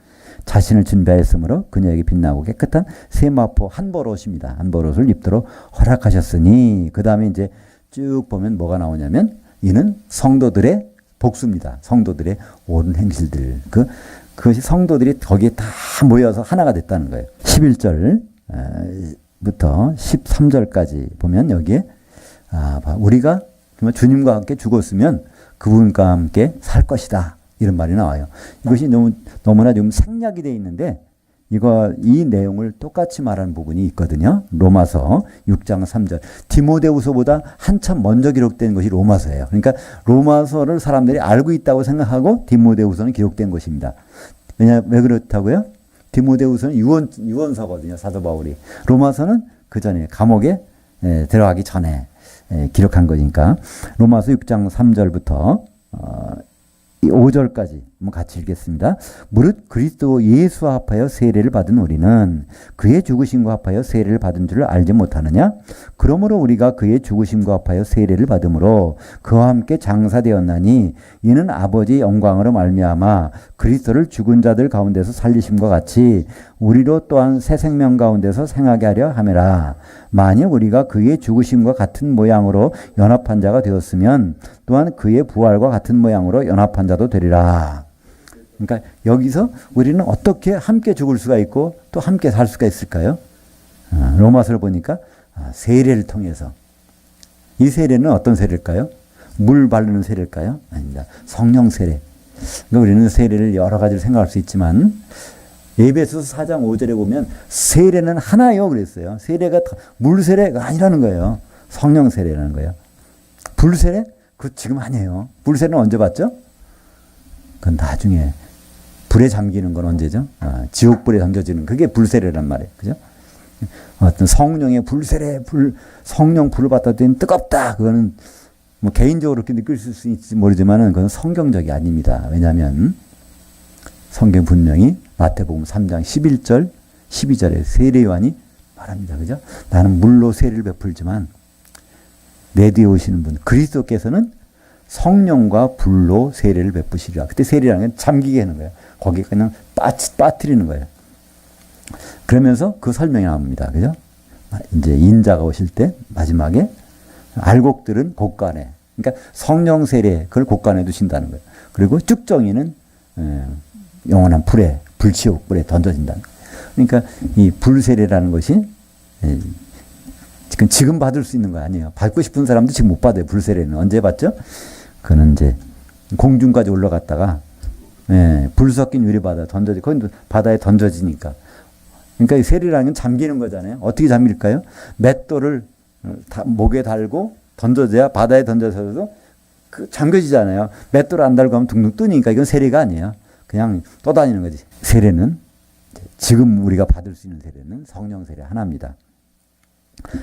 A: 자신을 준비하였으므로 그녀에게 빛나고 깨끗한 세마포 한벌옷입니다. 한벌옷을 입도록 허락하셨으니 그 다음에 이제 쭉 보면 뭐가 나오냐면 이는 성도들의 복수입니다. 성도들의 옳은 행실들. 그것이 성도들이 거기에 다 모여서 하나가 됐다는 거예요. 11절부터 13절까지 보면 여기에 우리가 주님과 함께 죽었으면 그분과 함께 살 것이다. 이런 말이 나와요. 이것이 너무나 좀 생략이 되어 있는데 이 내용을 똑같이 말하는 부분이 있거든요. 로마서 6장 3절. 디모데후서보다 한참 먼저 기록된 것이 로마서예요. 그러니까 로마서를 사람들이 알고 있다고 생각하고 디모데후서는 기록된 것입니다. 왜 그렇다고요? 디모데후서는 유언서거든요. 사도 바울이. 로마서는 그 전에 감옥에 들어가기 전에 기록한 거니까. 로마서 6장 3절부터 5절까지 한번 같이 읽겠습니다. 무릇 그리스도 예수와 합하여 세례를 받은 우리는 그의 죽으심과 합하여 세례를 받은 줄을 알지 못하느냐? 그러므로 우리가 그의 죽으심과 합하여 세례를 받음으로 그와 함께 장사되었나니 이는 아버지의 영광으로 말미암아 그리스도를 죽은 자들 가운데서 살리심과 같이 우리로 또한 새 생명 가운데서 생하게 하려 함이라. 만일 우리가 그의 죽으심과 같은 모양으로 연합한 자가 되었으면 또한 그의 부활과 같은 모양으로 연합한 자도 되리라. 그러니까 여기서 우리는 어떻게 함께 죽을 수가 있고 또 함께 살 수가 있을까요? 로마서를 보니까 세례를 통해서. 이 세례는 어떤 세례일까요? 물 바르는 세례일까요? 아닙니다. 성령 세례. 그러니까 우리는 세례를 여러 가지로 생각할 수 있지만 에베소서 4장 5절에 보면 세례는 하나요 그랬어요. 세례가 물 세례가 아니라는 거예요. 성령 세례라는 거예요. 불 세례? 그 지금 아니에요. 불 세례는 언제 받죠? 그건 나중에. 불에 잠기는 건 언제죠? 지옥불에 잠겨지는 그게 불세례란 말이에요. 그죠? 어떤 성령의 불세례, 성령 불을 받았더니 뜨겁다. 그거는 뭐 개인적으로 그렇게 느낄 수 있을지 모르지만은 그건 성경적이 아닙니다. 왜냐하면 성경 분명히 마태복음 3장 11절, 12절에 세례요한이 말합니다. 그죠? 나는 물로 세례를 베풀지만 내 뒤에 오시는 분 그리스도께서는 성령과 불로 세례를 베푸시리라. 그때 세례라는 건 잠기게 하는 거예요. 거기에 그냥 빠뜨리는 거예요. 그러면서 그 설명이 나옵니다. 그죠? 이제 인자가 오실 때 마지막에 알곡들은 곳간에, 그러니까 성령 세례 그걸 곳간에 두신다는 거예요. 그리고 쭉정이는 영원한 불에, 불지옥 불에 던져진다는 거예요. 그러니까 이 불세례라는 것이 지금 받을 수 있는 거 아니에요. 받고 싶은 사람도 지금 못 받아요. 불세례는 언제 받죠? 그는 이제 공중까지 올라갔다가 불 섞인 유리바다 거기 바다에 던져지니까. 그러니까 이 세례라는 건 잠기는 거잖아요. 어떻게 잠길까요? 맷돌을 목에 달고 던져져야 바다에 던져서도 잠겨지잖아요. 맷돌 안 달고 하면 둥둥 뜨니까 이건 세례가 아니에요. 그냥 떠다니는 거지. 세례는 지금 우리가 받을 수 있는 세례는 성령 세례 하나입니다.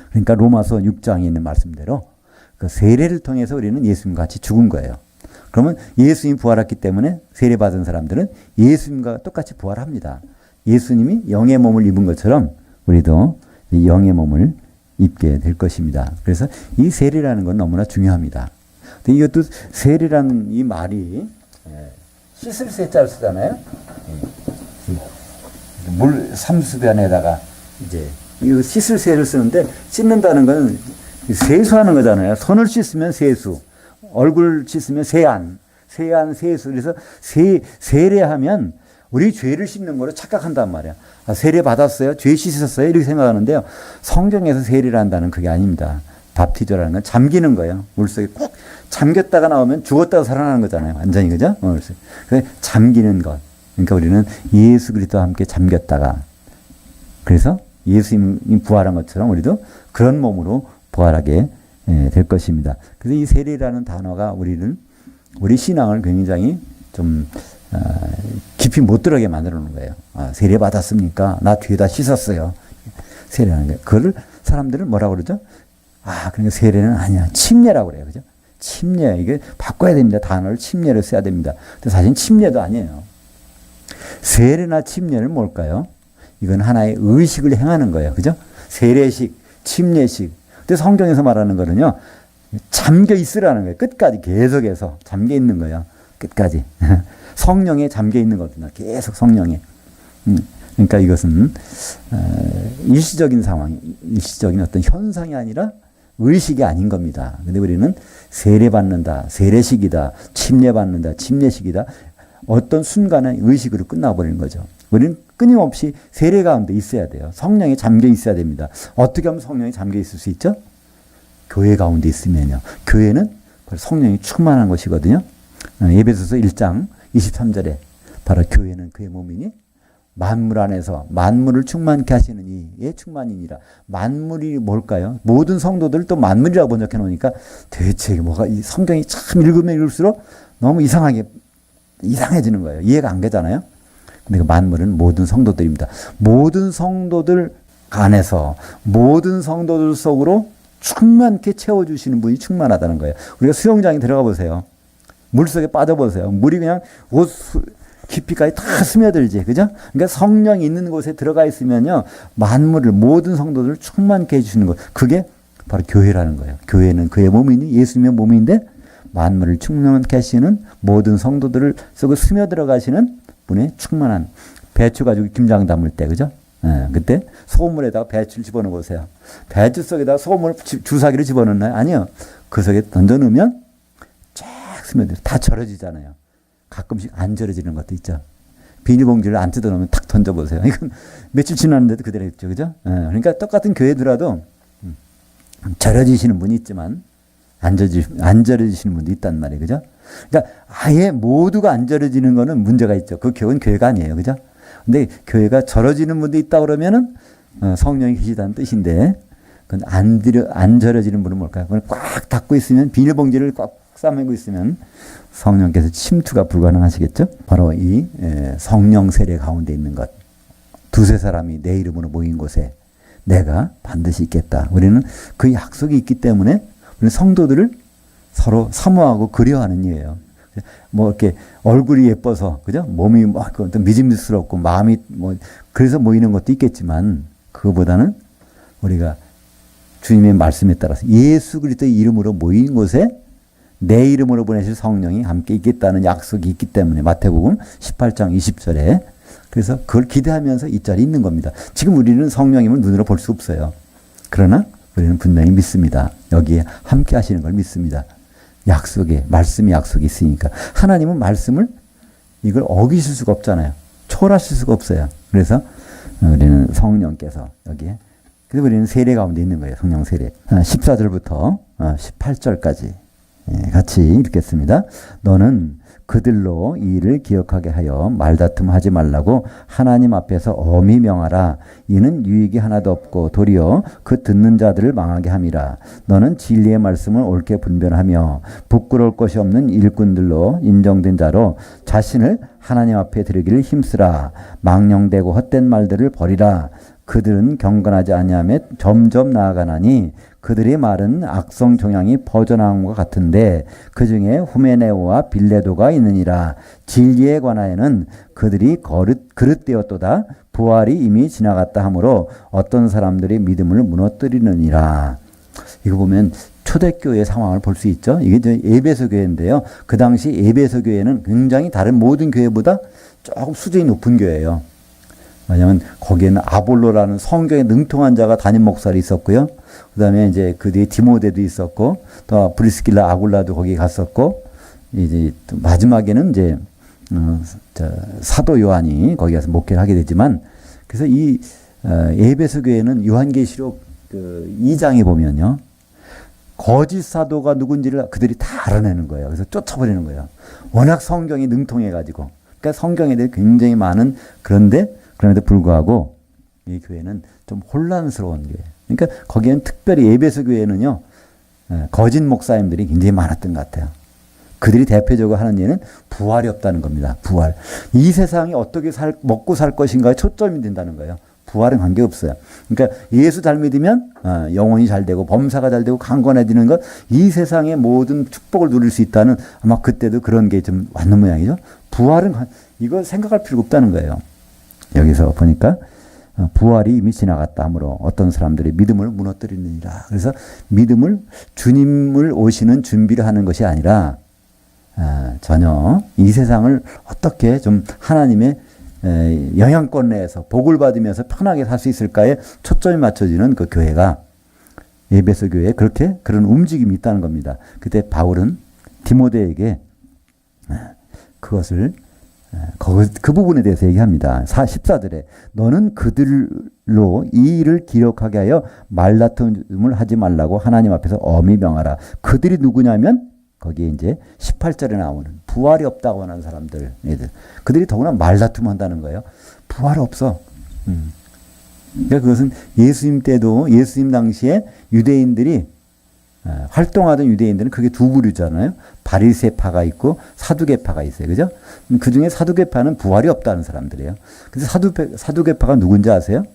A: 그러니까 로마서 6장에 있는 말씀대로 그 세례를 통해서 우리는 예수님과 같이 죽은 거예요. 그러면 예수님이 부활했기 때문에 세례받은 사람들은 예수님과 똑같이 부활합니다. 예수님이 영의 몸을 입은 것처럼 우리도 이 영의 몸을 입게 될 것입니다. 그래서 이 세례라는 건 너무나 중요합니다. 근데 이것도 세례라는 이 말이 씻을 세자를 쓰잖아요. 물 삼수변에다가 이제 이 씻을 세를 쓰는데 씻는다는 건 세수하는 거잖아요. 손을 씻으면 세수, 얼굴 씻으면 세안, 세수. 그래서 세례하면 우리 죄를 씻는 거로 착각한단 말이야. 세례 받았어요? 죄 씻었어요? 이렇게 생각하는데요. 성경에서 세례를 한다는 그게 아닙니다. 밥티저라는 건 잠기는 거예요. 물속에 꼭 잠겼다가 나오면 죽었다가 살아나는 거잖아요. 완전히 그죠? 그래서 잠기는 것. 그러니까 우리는 예수 그리스도와 함께 잠겼다가 그래서 예수님이 부활한 것처럼 우리도 그런 몸으로 부활하게 될 것입니다. 그래서 이 세례라는 단어가 우리 신앙을 굉장히 좀 깊이 못 들어가게 만들어 놓은 거예요. 세례 받았습니까? 나 뒤에다 씻었어요. 세례하는 거예요. 그걸 사람들은 뭐라고 그러죠? 그러니까 세례는 아니야. 침례라고 그래요. 그죠? 침례. 이게 바꿔야 됩니다. 단어를 침례로 써야 됩니다. 근데 사실 침례도 아니에요. 세례나 침례는 뭘까요? 이건 하나의 의식을 행하는 거예요. 그죠? 세례식, 침례식. 근데 성경에서 말하는 거는요, 잠겨 있으라는 거예요. 끝까지 계속해서 잠겨 있는 거예요. 끝까지. 성령에 잠겨 있는 거거든요. 계속 성령에. 그러니까 이것은 일시적인 상황, 일시적인 어떤 현상이 아니라 의식이 아닌 겁니다. 근데 우리는 세례받는다, 세례식이다, 침례받는다, 침례식이다. 어떤 순간에 의식으로 끝나버리는 거죠. 우리는 끊임없이 세례 가운데 있어야 돼요. 성령이 잠겨 있어야 됩니다. 어떻게 하면 성령이 잠겨 있을 수 있죠? 교회 가운데 있으면요. 교회는 성령이 충만한 것이거든요. 에베소서 1장 23절에 바로 교회는 그의 몸이니 만물 안에서 만물을 충만케 하시는 이의 충만이니라. 만물이 뭘까요? 모든 성도들 또 만물이라고 번역해 놓으니까 대체 뭐가 이 성경이 참 읽으면 읽을수록 너무 이상해지는 거예요. 이해가 안 되잖아요. 근데 그 만물은 모든 성도들입니다. 모든 성도들 안에서 모든 성도들 속으로 충만케 채워주시는 분이 충만하다는 거예요. 우리가 수영장에 들어가 보세요. 물속에 빠져보세요. 물이 그냥 옷 깊이까지 다 스며들지. 그죠? 그러니까 성령이 있는 곳에 들어가 있으면요. 만물을, 모든 성도들을 충만케 해주시는 것. 그게 바로 교회라는 거예요. 교회는 그의 몸이니 예수님의 몸인데 만물을 충만케 하시는 모든 성도들을 속에 스며들어가시는 분의 충만한 배추 가지고 김장 담을 때, 그죠? 그때 소금물에다가 배추를 집어넣어 보세요. 배추 속에다가 소금물 주사기를 집어넣나요? 아니요. 그 속에 던져 넣으면 쫙 스며들어. 다 절여지잖아요. 가끔씩 안 절여지는 것도 있죠. 비닐봉지를 안 뜯어 놓으면 탁 던져 보세요. 이건 며칠 지났는데도 그대로 있죠. 그죠? 그러니까 똑같은 교회더라도 절여지시는 분이 있지만 안 절여지시는 분도 있단 말이에요. 그죠? 그러니까 아예 모두가 안 절여지는 거는 문제가 있죠. 그 교회는 교회가 아니에요. 그죠? 근데 교회가 절여지는 분도 있다 그러면은 성령이 계시다는 뜻인데, 그건 안 절여지는 분은 뭘까요? 그걸 꽉 닫고 있으면, 비닐봉지를 꽉 싸매고 있으면 성령께서 침투가 불가능하시겠죠? 바로 이 성령 세례 가운데 있는 것. 두세 사람이 내 이름으로 모인 곳에 내가 반드시 있겠다. 우리는 그 약속이 있기 때문에 우리는 성도들을 서로 사모하고 그리워하는 이에요. 뭐 이렇게 얼굴이 예뻐서, 그죠? 몸이 막 믿음스럽고 마음이 뭐 그래서 모이는 것도 있겠지만, 그거보다는 우리가 주님의 말씀에 따라서 예수 그리스도의 이름으로 모인 곳에 내 이름으로 보내실 성령이 함께 있겠다는 약속이 있기 때문에, 마태복음 18장 20절에 그래서 그걸 기대하면서 이 자리에 있는 겁니다. 지금 우리는 성령님을 눈으로 볼 수 없어요. 그러나 우리는 분명히 믿습니다. 여기에 함께 하시는 걸 믿습니다. 약속에, 말씀이 약속이 있으니까. 하나님은 말씀을 이걸 어기실 수가 없잖아요. 초월하실 수가 없어요. 그래서 우리는 성령께서 여기에, 그래서 우리는 세례 가운데 있는 거예요. 성령 세례. 14절부터 18절까지 같이 읽겠습니다. 너는 그들로 이 일을 기억하게 하여 말다툼하지 말라고 하나님 앞에서 엄히 명하라. 이는 유익이 하나도 없고 도리어 그 듣는 자들을 망하게 함이라. 너는 진리의 말씀을 옳게 분별하며 부끄러울 것이 없는 일꾼들로 인정된 자로 자신을 하나님 앞에 드리기를 힘쓰라. 망령되고 헛된 말들을 버리라. 그들은 경건하지 아니하며 점점 나아가나니 그들의 말은 악성 종양이 퍼져나온 것 같은데 그 중에 후메네오와 빌레도가 있느니라. 진리에 관하여는 그들이 그릇되었도다. 부활이 이미 지나갔다 하므로 어떤 사람들이 믿음을 무너뜨리느니라. 이거 보면 초대교회 상황을 볼 수 있죠. 이게 에베소 교회인데요. 그 당시 에베소 교회는 굉장히 다른 모든 교회보다 조금 수준이 높은 교회예요. 왜냐하면 거기에는 아볼로라는 성경에 능통한 자가 담임 목사로 있었고요. 그 다음에 이제 그 뒤에 디모데도 있었고, 또 브리스길라 아굴라도 거기 갔었고, 이제 또 마지막에는 이제 사도 요한이 거기 가서 목회를 하게 되지만, 그래서 이 에베소 교회는 요한계시록 그 2장에 보면요, 거짓 사도가 누군지를 그들이 다 알아내는 거예요. 그래서 쫓아버리는 거예요. 워낙 성경이 능통해가지고, 그러니까 성경에 대해 굉장히 많은, 그럼에도 불구하고 이 교회는 좀 혼란스러운 교회. 그러니까 거기에는 특별히 에베소 교회는요, 거짓 목사님들이 굉장히 많았던 것 같아요. 그들이 대표적으로 하는 일은 부활이 없다는 겁니다. 부활. 이 세상이 어떻게 먹고 살 것인가에 초점이 된다는 거예요. 부활은 관계없어요. 그러니까 예수 잘 믿으면 영혼이 잘 되고 범사가 잘 되고 강건해지는 것, 이 세상의 모든 축복을 누릴 수 있다는, 아마 그때도 그런 게 좀 왔는 모양이죠. 부활은 이거 생각할 필요가 없다는 거예요. 여기서 보니까 부활이 이미 지나갔다 하므로 어떤 사람들이 믿음을 무너뜨리느니라. 그래서 믿음을, 주님을 오시는 준비를 하는 것이 아니라 전혀 이 세상을 어떻게 좀 하나님의 영향권 내에서 복을 받으면서 편하게 살 수 있을까에 초점이 맞춰지는 그 교회가 에베소 교회에 그렇게 그런 움직임이 있다는 겁니다. 그때 바울은 디모데에게 그것을 그 부분에 대해서 얘기합니다. 14절에 너는 그들로 이 일을 기록하게 하여 말다툼을 하지 말라고 하나님 앞에서 엄히 명하라. 그들이 누구냐면 거기에 이제 18절에 나오는 부활이 없다고 하는 사람들, 그들이 더구나 말다툼 한다는 거예요. 부활 없어. 그러니까 그것은 예수님 때도 예수님 당시에 유대인들이 활동하던 유대인들은 그게 두 부류잖아요. 바리새파가 있고 사두개파가 있어요. 그죠? 그 중에 사두개파는 부활이 없다는 사람들이에요. 그래서 사두개파가 누군지 아세요?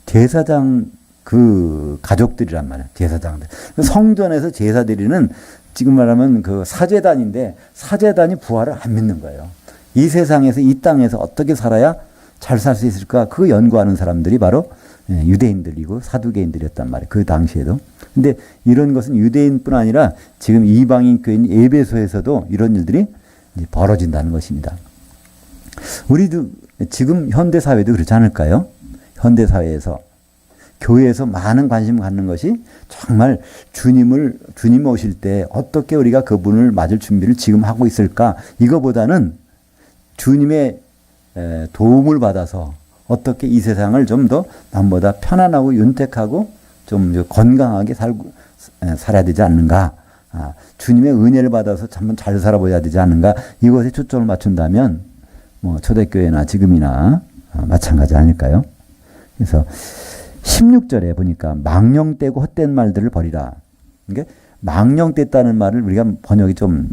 A: 제사장 그 가족들이란 말이에요. 제사장들. 성전에서 제사 드리는 지금 말하면 그 사제단인데 사제단이 부활을 안 믿는 거예요. 이 세상에서 이 땅에서 어떻게 살아야 잘 살 수 있을까? 그거 연구하는 사람들이 바로 유대인들이고 사두개인들이었단 말이에요. 그 당시에도. 근데 이런 것은 유대인뿐 아니라 지금 이방인 교인 에베소에서도 이런 일들이 벌어진다는 것입니다. 우리도 지금 현대 사회도 그렇지 않을까요? 현대 사회에서 교회에서 많은 관심을 갖는 것이 정말 주님 오실 때 어떻게 우리가 그분을 맞을 준비를 지금 하고 있을까? 이거보다는 주님의 도움을 받아서 어떻게 이 세상을 좀 더 남보다 편안하고 윤택하고 좀 건강하게 살아야 되지 않는가. 주님의 은혜를 받아서 참 잘 살아보야 되지 않는가. 이것에 초점을 맞춘다면 뭐 초대교회나 지금이나 마찬가지 아닐까요? 그래서 16절에 보니까 망령되고 헛된 말들을 버리라. 그러니까 망령됐다는 말을 우리가 번역이 좀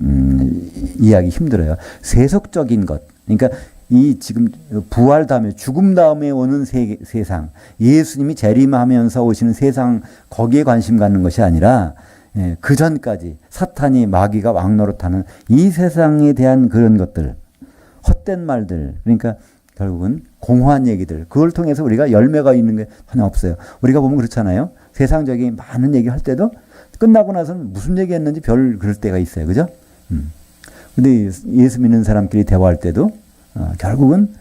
A: 이해하기 힘들어요. 세속적인 것. 그러니까 이 지금 부활 다음에 죽음 다음에 오는 세상, 예수님이 재림하면서 오시는 세상 거기에 관심 갖는 것이 아니라 그 전까지 사탄이 마귀가 왕노릇하는 이 세상에 대한 그런 것들, 헛된 말들, 그러니까 결국은 공허한 얘기들, 그걸 통해서 우리가 열매가 있는 게 하나 없어요. 우리가 보면 그렇잖아요. 세상적인 많은 얘기 할 때도 끝나고 나서는 무슨 얘기 했는지 별 그럴 때가 있어요. 그죠? 근데 예수 믿는 사람끼리 대화할 때도 결국은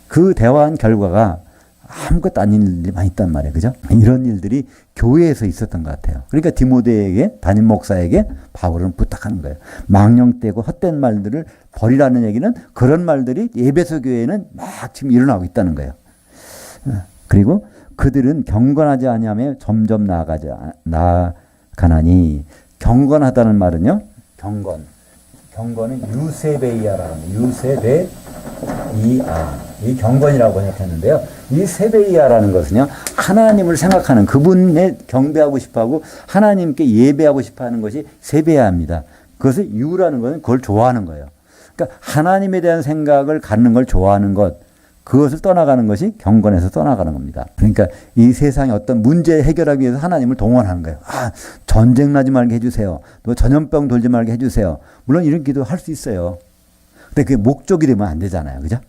A: 그 대화한 결과가 아무것도 아닌 일들이 많이 있단 말이에요. 그죠? 이런 일들이 교회에서 있었던 것 같아요. 그러니까 디모데에게, 담임 목사에게 바울은 부탁하는 거예요. 망령되고 헛된 말들을 버리라는 얘기는 그런 말들이 에베소 교회에는 막 지금 일어나고 있다는 거예요. 그리고 그들은 경건하지 아니하며 점점 나아가나니, 경건하다는 말은요, 경건은 유세베이아라는 유세베이아, 이 경건이라고 생각했는데요. 이 세베이아라는 것은요, 하나님을 생각하는, 그분에 경배하고 싶어하고 하나님께 예배하고 싶어하는 것이 세베야입니다. 그것을 유라는 것은 그걸 좋아하는 거예요. 그러니까 하나님에 대한 생각을 갖는 걸 좋아하는 것, 그것을 떠나가는 것이 경건에서 떠나가는 겁니다. 그러니까 이 세상의 어떤 문제 해결하기 위해서 하나님을 동원하는 거예요. 전쟁 나지 말게 해주세요. 또 전염병 돌지 말게 해주세요. 물론 이런 기도 할 수 있어요. 근데 그게 목적이 되면 안 되잖아요. 그죠?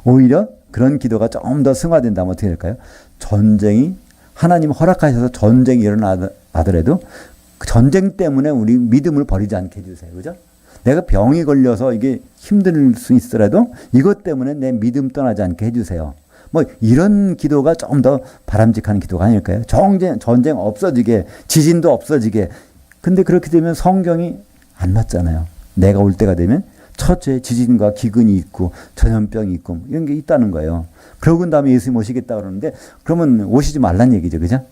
A: 오히려 그런 기도가 좀 더 승화된다면 어떻게 될까요? 전쟁이, 하나님 허락하셔서 전쟁이 일어나더라도 그 전쟁 때문에 우리 믿음을 버리지 않게 해주세요. 그죠? 내가 병이 걸려서 이게 힘들 수 있더라도 이것 때문에 내 믿음 떠나지 않게 해주세요. 뭐 이런 기도가 좀 더 바람직한 기도가 아닐까요? 전쟁 없어지게, 지진도 없어지게. 근데 그렇게 되면 성경이 안 맞잖아요. 내가 올 때가 되면 첫째 지진과 기근이 있고 전염병이 있고 이런 게 있다는 거예요. 그러고 다음에 예수님 오시겠다 그러는데 그러면 오시지 말란 얘기죠. 그죠?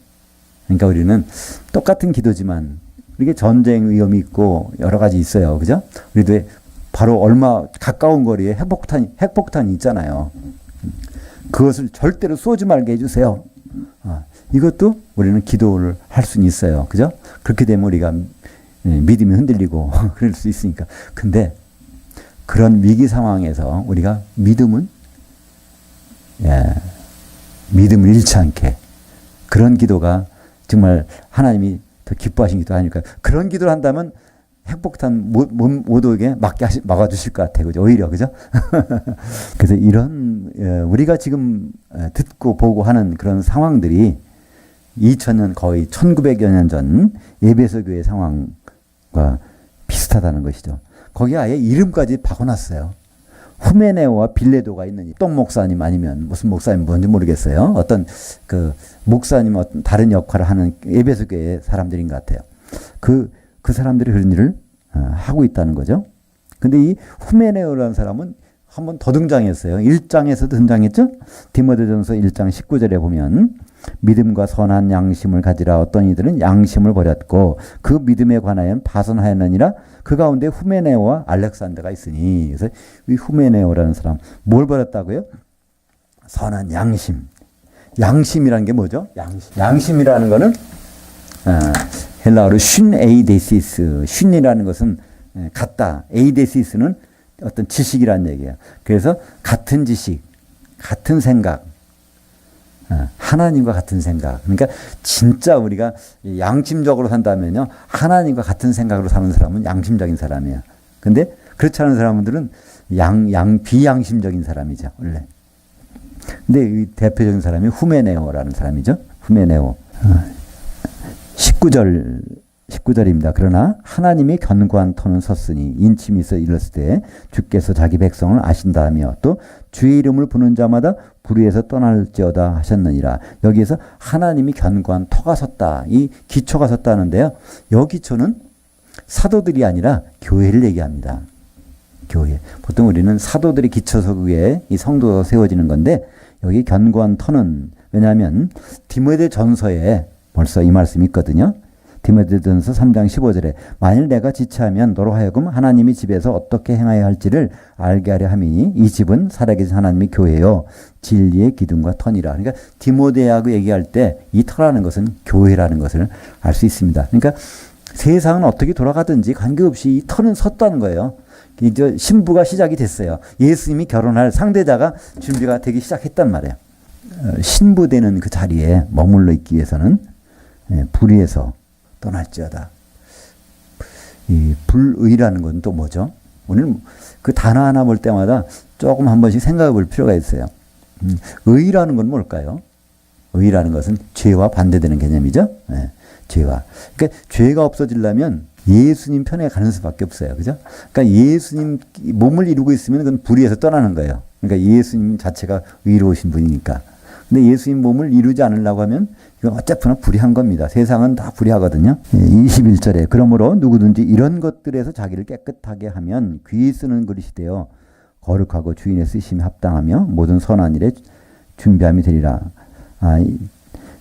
A: 그러니까 우리는 똑같은 기도지만 이게 전쟁 위험이 있고 여러 가지 있어요. 그죠? 우리도 바로 얼마 가까운 거리에 핵폭탄이 있잖아요. 그것을 절대로 쏘지 말게 해주세요. 이것도 우리는 기도를 할 수는 있어요. 그죠? 그렇게 되면 우리가 믿음이 흔들리고 그럴 수 있으니까. 근데 그런 위기 상황에서 우리가 믿음을 잃지 않게, 그런 기도가 정말 하나님이 더 기뻐하신 기도 아닐까요? 그런 기도를 한다면 핵폭탄 못 오게 막아주실 것 같아요. 그죠? 오히려, 그죠? 그래서 이런, 우리가 지금 듣고 보고 하는 그런 상황들이 2000년, 거의 1900여 년 전 에베소 교회 상황과 비슷하다는 것이죠. 거기 아예 이름까지 바꿔놨어요. 후메네오와 빌레도가 있느니 똥 목사님 아니면 무슨 목사님 뭔지 모르겠어요. 어떤 그 목사님 어떤 다른 역할을 하는 에베소 교회 사람들인 것 같아요. 그 사람들이 그런 일을 하고 있다는 거죠. 근데 이 후메네오라는 사람은 한 번 더 등장했어요. 1장에서 등장했죠. 디모데전서 1장 19절에 보면 믿음과 선한 양심을 가지라. 어떤 이들은 양심을 버렸고 그 믿음에 관하여는 파선하였느니라. 그 가운데 후메네오와 알렉산더가 있으니. 그래서 이 후메네오라는 사람 뭘 버렸다고요? 선한 양심. 양심이라는 게 뭐죠? 양심이라는 거는 헬라어로 쉰 에이데시스. 쉰이라는 것은 같다. 에이데시스는 어떤 지식이라는 얘기예요. 그래서 같은 지식, 같은 생각, 하나님과 같은 생각. 그러니까 진짜 우리가 양심적으로 산다면요, 하나님과 같은 생각으로 사는 사람은 양심적인 사람이에요. 근데 그렇지 않은 사람들은 비양심적인 사람이죠, 원래. 근데 이 대표적인 사람이 후메네오라는 사람이죠. 후메네오. 19절입니다. 그러나 하나님이 견고한 터는 섰으니 인침이 있어 일렀을 때 주께서 자기 백성을 아신다 하며 또 주의 이름을 부르는 자마다 불의에서 떠날지어다 하셨느니라. 여기에서 하나님이 견고한 터가 섰다. 이 기초가 섰다는데요. 이 기초는 사도들이 아니라 교회를 얘기합니다. 교회. 보통 우리는 사도들이 기초서 위에 이 성도가 세워지는 건데 여기 견고한 터는 왜냐하면 디모데 전서에 벌써 이 말씀이 있거든요. 디모데전서 3장 15절에 만일 내가 지체하면 너로 하여금 하나님이 집에서 어떻게 행하여야 할지를 알게 하려 함이니 이 집은 살아계신 하나님의 교회요 진리의 기둥과 터니라. 그러니까 디모데하고 얘기할 때 이 터라는 것은 교회라는 것을 알 수 있습니다. 그러니까 세상은 어떻게 돌아가든지 관계없이 이 터는 섰다는 거예요. 이제 신부가 시작이 됐어요. 예수님이 결혼할 상대자가 준비가 되기 시작했단 말이에요. 신부되는 그 자리에 머물러 있기 위해서는 불의에서 떠날지어다. 이 불의라는 건 또 뭐죠? 오늘 그 단어 하나 볼 때마다 조금 한 번씩 생각해 볼 필요가 있어요. 의라는 건 뭘까요? 의라는 것은 죄와 반대되는 개념이죠. 네, 죄와. 그러니까 죄가 없어지려면 예수님 편에 가는 수밖에 없어요. 그죠? 그러니까 예수님 몸을 이루고 있으면 그건 불의에서 떠나는 거예요. 그러니까 예수님 자체가 의로우신 분이니까. 근데 예수님 몸을 이루지 않으려고 하면 이건 어차피나 불의한 겁니다. 세상은 다 불의하거든요. 21절에 그러므로 누구든지 이런 것들에서 자기를 깨끗하게 하면 귀 쓰는 그릇이 되어 거룩하고 주인의 쓰심에 합당하며 모든 선한 일에 준비함이 되리라.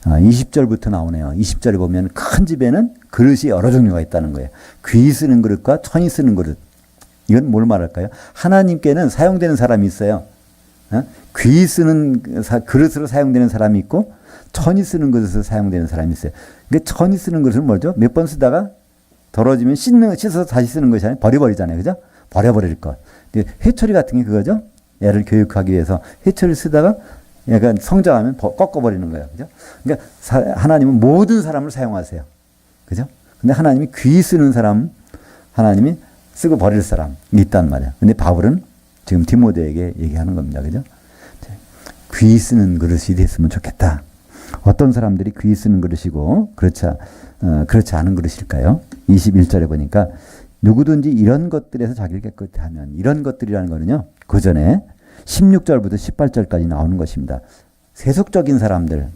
A: 20절부터 나오네요. 20절에 보면 큰 집에는 그릇이 여러 종류가 있다는 거예요. 귀 쓰는 그릇과 천이 쓰는 그릇. 이건 뭘 말할까요? 하나님께는 사용되는 사람이 있어요. 귀 쓰는 그릇으로 사용되는 사람이 있고 천이 쓰는 그릇으로 사용되는 사람이 있어요. 근데 천이 쓰는 그릇은 뭐죠? 몇 번 쓰다가 더러지면 씻어서 다시 쓰는 것이 아니라 버려버리잖아요. 그죠? 버려버릴 것. 회초리 같은 게 그거죠? 애를 교육하기 위해서 회초리 쓰다가 약간 성장하면 꺾어버리는 거예요. 그죠? 그러니까 하나님은 모든 사람을 사용하세요. 그죠? 근데 하나님이 귀 쓰는 사람, 하나님이 쓰고 버릴 사람이 있단 말이에요. 근데 바울은 지금 디모데에게 얘기하는 겁니다. 그죠? 귀 쓰는 그릇이 됐으면 좋겠다. 어떤 사람들이 귀 쓰는 그릇이고 그렇지 않은 그릇일까요? 21절에 보니까 누구든지 이런 것들에서 자기를 깨끗이 하면 이런 것들이라는 거는요. 그 전에 16절부터 18절까지 나오는 것입니다. 세속적인 사람들,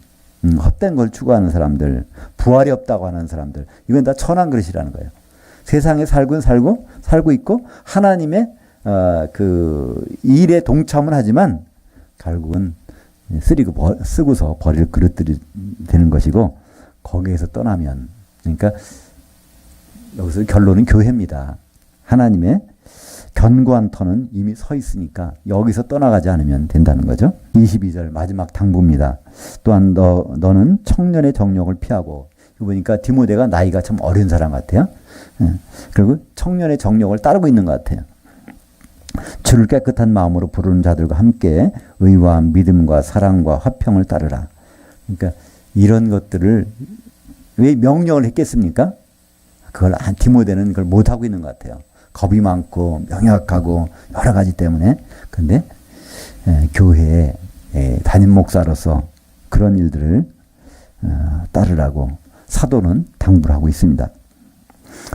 A: 헛된 걸 추구하는 사람들, 부활이 없다고 하는 사람들 이건 다 천한 그릇이라는 거예요. 세상에 살고 있고 하나님의 그 일에 동참을 하지만 결국은 쓰고서 버릴 그릇들이 되는 것이고 거기에서 떠나면 그러니까 여기서 결론은 교회입니다. 하나님의 견고한 터는 이미 서 있으니까 여기서 떠나가지 않으면 된다는 거죠. 22절 마지막 당부입니다. 또한 너는 청년의 정욕을 피하고 보니까 디모데가 나이가 참 어린 사람 같아요. 그리고 청년의 정욕을 따르고 있는 것 같아요. 주를 깨끗한 마음으로 부르는 자들과 함께 의와 믿음과 사랑과 화평을 따르라. 그러니까 이런 것들을 왜 명령을 했겠습니까? 그걸 디모데는 그걸 못하고 있는 것 같아요. 겁이 많고 명약하고 여러 가지 때문에. 근데 교회의 담임 목사로서 그런 일들을 따르라고 사도는 당부를 하고 있습니다.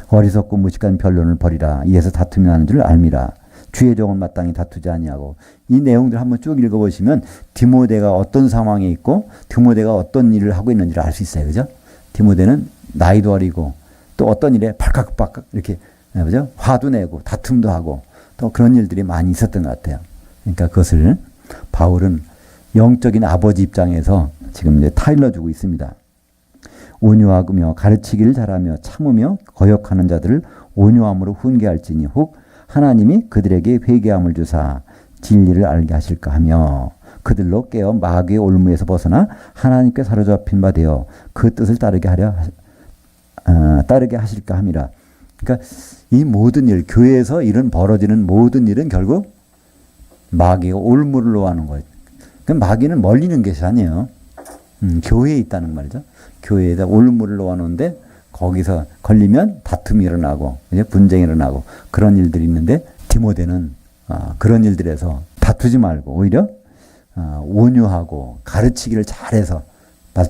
A: 어리석고 무식한 변론을 버리라. 이에서 다툼이 나는 줄 알미라. 주의 종은 마땅히 다투지 아니하고. 이 내용들 한번 쭉 읽어보시면 디모데가 어떤 상황에 있고 디모데가 어떤 일을 하고 있는지를 알 수 있어요. 그죠? 디모데는 나이도 어리고 또 어떤 일에 발칵발칵 이렇게 그죠? 화도 내고 다툼도 하고 또 그런 일들이 많이 있었던 것 같아요. 그러니까 그것을 바울은 영적인 아버지 입장에서 지금 이제 타일러주고 있습니다. 온유하며 가르치기를 잘하며 참으며 거역하는 자들을 온유함으로 훈계할지니 혹 하나님이 그들에게 회개함을 주사 진리를 알게 하실까 하며 그들로 깨어 마귀의 올무에서 벗어나 하나님께 사로잡힌 바 되어 그 뜻을 따르게 하실까 함이라. 그러니까 이 모든 일, 교회에서 이런 벌어지는 모든 일은 결국 마귀가 올무를 놓아하는 거예요. 그럼 마귀는 멀리 있는 것이 아니에요. 교회에 있다는 말이죠. 교회에다 올무를 놓아놓는데 거기서 걸리면 다툼이 일어나고 분쟁이 일어나고 그런 일들이 있는데 디모데는 그런 일들에서 다투지 말고 오히려 온유하고 가르치기를 잘해서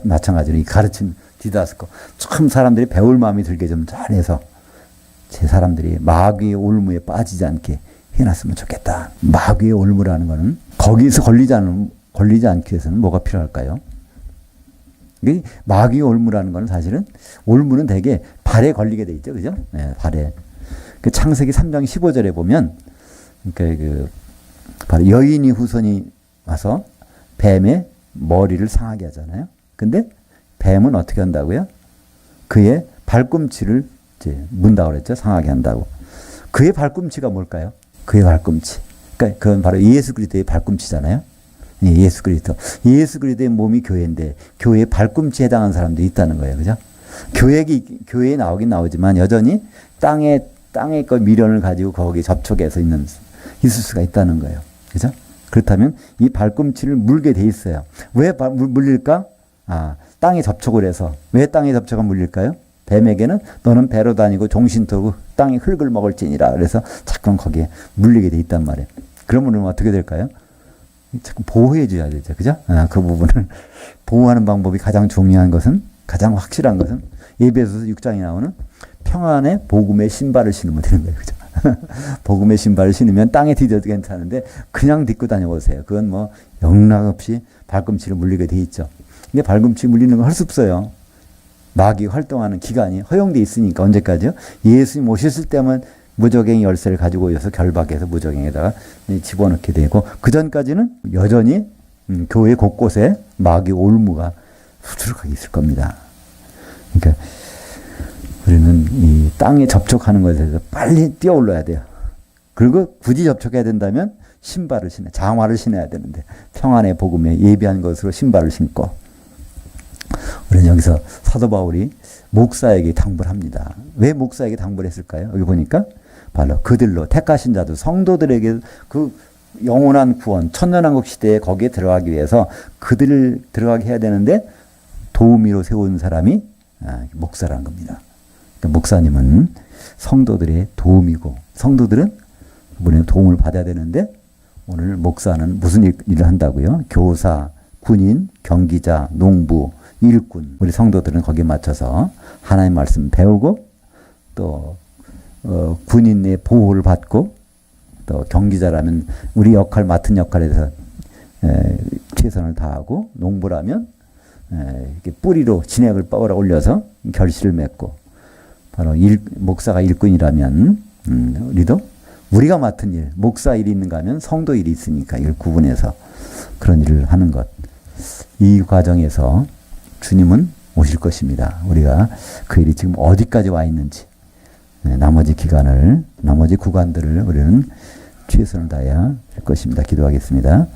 A: 마찬가지로 이 가르친 디다스코 참 사람들이 배울 마음이 들게 좀 잘해서 제 사람들이 마귀의 올무에 빠지지 않게 해놨으면 좋겠다. 마귀의 올무라는 거는 거기서 걸리지 않기 위해서는 뭐가 필요할까요? 마귀의 올무라는 건 사실은 올무는 되게 발에 걸리게 돼 있죠. 그죠? 네, 발에. 그 창세기 3장 15절에 보면 그러니까 바로 여인이 후손이 와서 뱀의 머리를 상하게 하잖아요. 근데 뱀은 어떻게 한다고요? 그의 발꿈치를 이제 문다고 그랬죠. 상하게 한다고. 그의 발꿈치가 뭘까요? 그의 발꿈치. 그러니까 그건 바로 예수 그리스도의 발꿈치잖아요. 예수 그리스도. 예수 그리스도의 몸이 교회인데 교회의 발꿈치에 해당하는 사람들이 있다는 거예요. 그죠? 교회에 나오긴 나오지만 여전히 땅의 미련을 가지고 거기에 접촉해서 있을 수가 있다는 거예요. 그죠? 그렇다면 이 발꿈치를 물게 돼 있어요. 왜 물릴까? 땅에 접촉을 해서. 왜 땅에 접촉을 물릴까요? 뱀에게는 너는 배로 다니고 종신토고 땅의 흙을 먹을지니라. 그래서 자꾸 거기에 물리게 돼 있단 말이에요. 그러면 어떻게 될까요? 자꾸 보호해 줘야 되죠. 그죠? 그 부분을 보호하는 방법이 가장 중요한 것은, 가장 확실한 것은 에베소서 6장에 나오는 평안의 복음의 신발을 신으면 되는 거예요. 그죠? 복음의 신발을 신으면 땅에 디뎌도 괜찮은데 그냥 딛고 다녀보세요. 그건 뭐 영락없이 발꿈치를 물리게 돼 있죠. 근데 발꿈치 물리는 건 할 수 없어요. 마귀 활동하는 기간이 허용돼 있으니까. 언제까지요? 예수님 오셨을 때만 무적행 열쇠를 가지고 오셔서 결박해서 무적행에다가 집어넣게 되고, 그 전까지는 여전히 교회 곳곳에 마귀 올무가 수두룩하게 있을 겁니다. 그러니까 우리는 이 땅에 접촉하는 것에 대해서 빨리 뛰어올라야 돼요. 그리고 굳이 접촉해야 된다면 신발을 장화를 신어야 되는데 평안의 복음에 예비한 것으로 신발을 신고, 우리는 여기서 사도 바울이 목사에게 당부를 합니다. 왜 목사에게 당부를 했을까요? 여기 보니까 바로 그들로 택하신 자도 성도들에게 그 영원한 구원, 천년왕국 시대에 거기에 들어가기 위해서 그들을 들어가게 해야 되는데 도우미로 세운 사람이 목사라는 겁니다. 그러니까 목사님은 성도들의 도움이고 성도들은 그분의 도움을 받아야 되는데 오늘 목사는 무슨 일을 한다고요? 교사, 군인, 경기자, 농부, 일꾼, 우리 성도들은 거기에 맞춰서 하나님 말씀 배우고 또 군인의 보호를 받고 또 경기자라면 우리 맡은 역할에서 최선을 다하고, 농부라면 이렇게 뿌리로 진액을 뻗어 올려서 결실을 맺고, 바로 목사가 일꾼이라면 우리도 우리가 맡은 일, 목사 일이 있는가 하면 성도 일이 있으니까 이걸 구분해서 그런 일을 하는 것. 이 과정에서 주님은 오실 것입니다. 우리가 그 일이 지금 어디까지 와 있는지, 나머지 기간을, 나머지 구간들을 우리는 최선을 다해야 할 것입니다. 기도하겠습니다.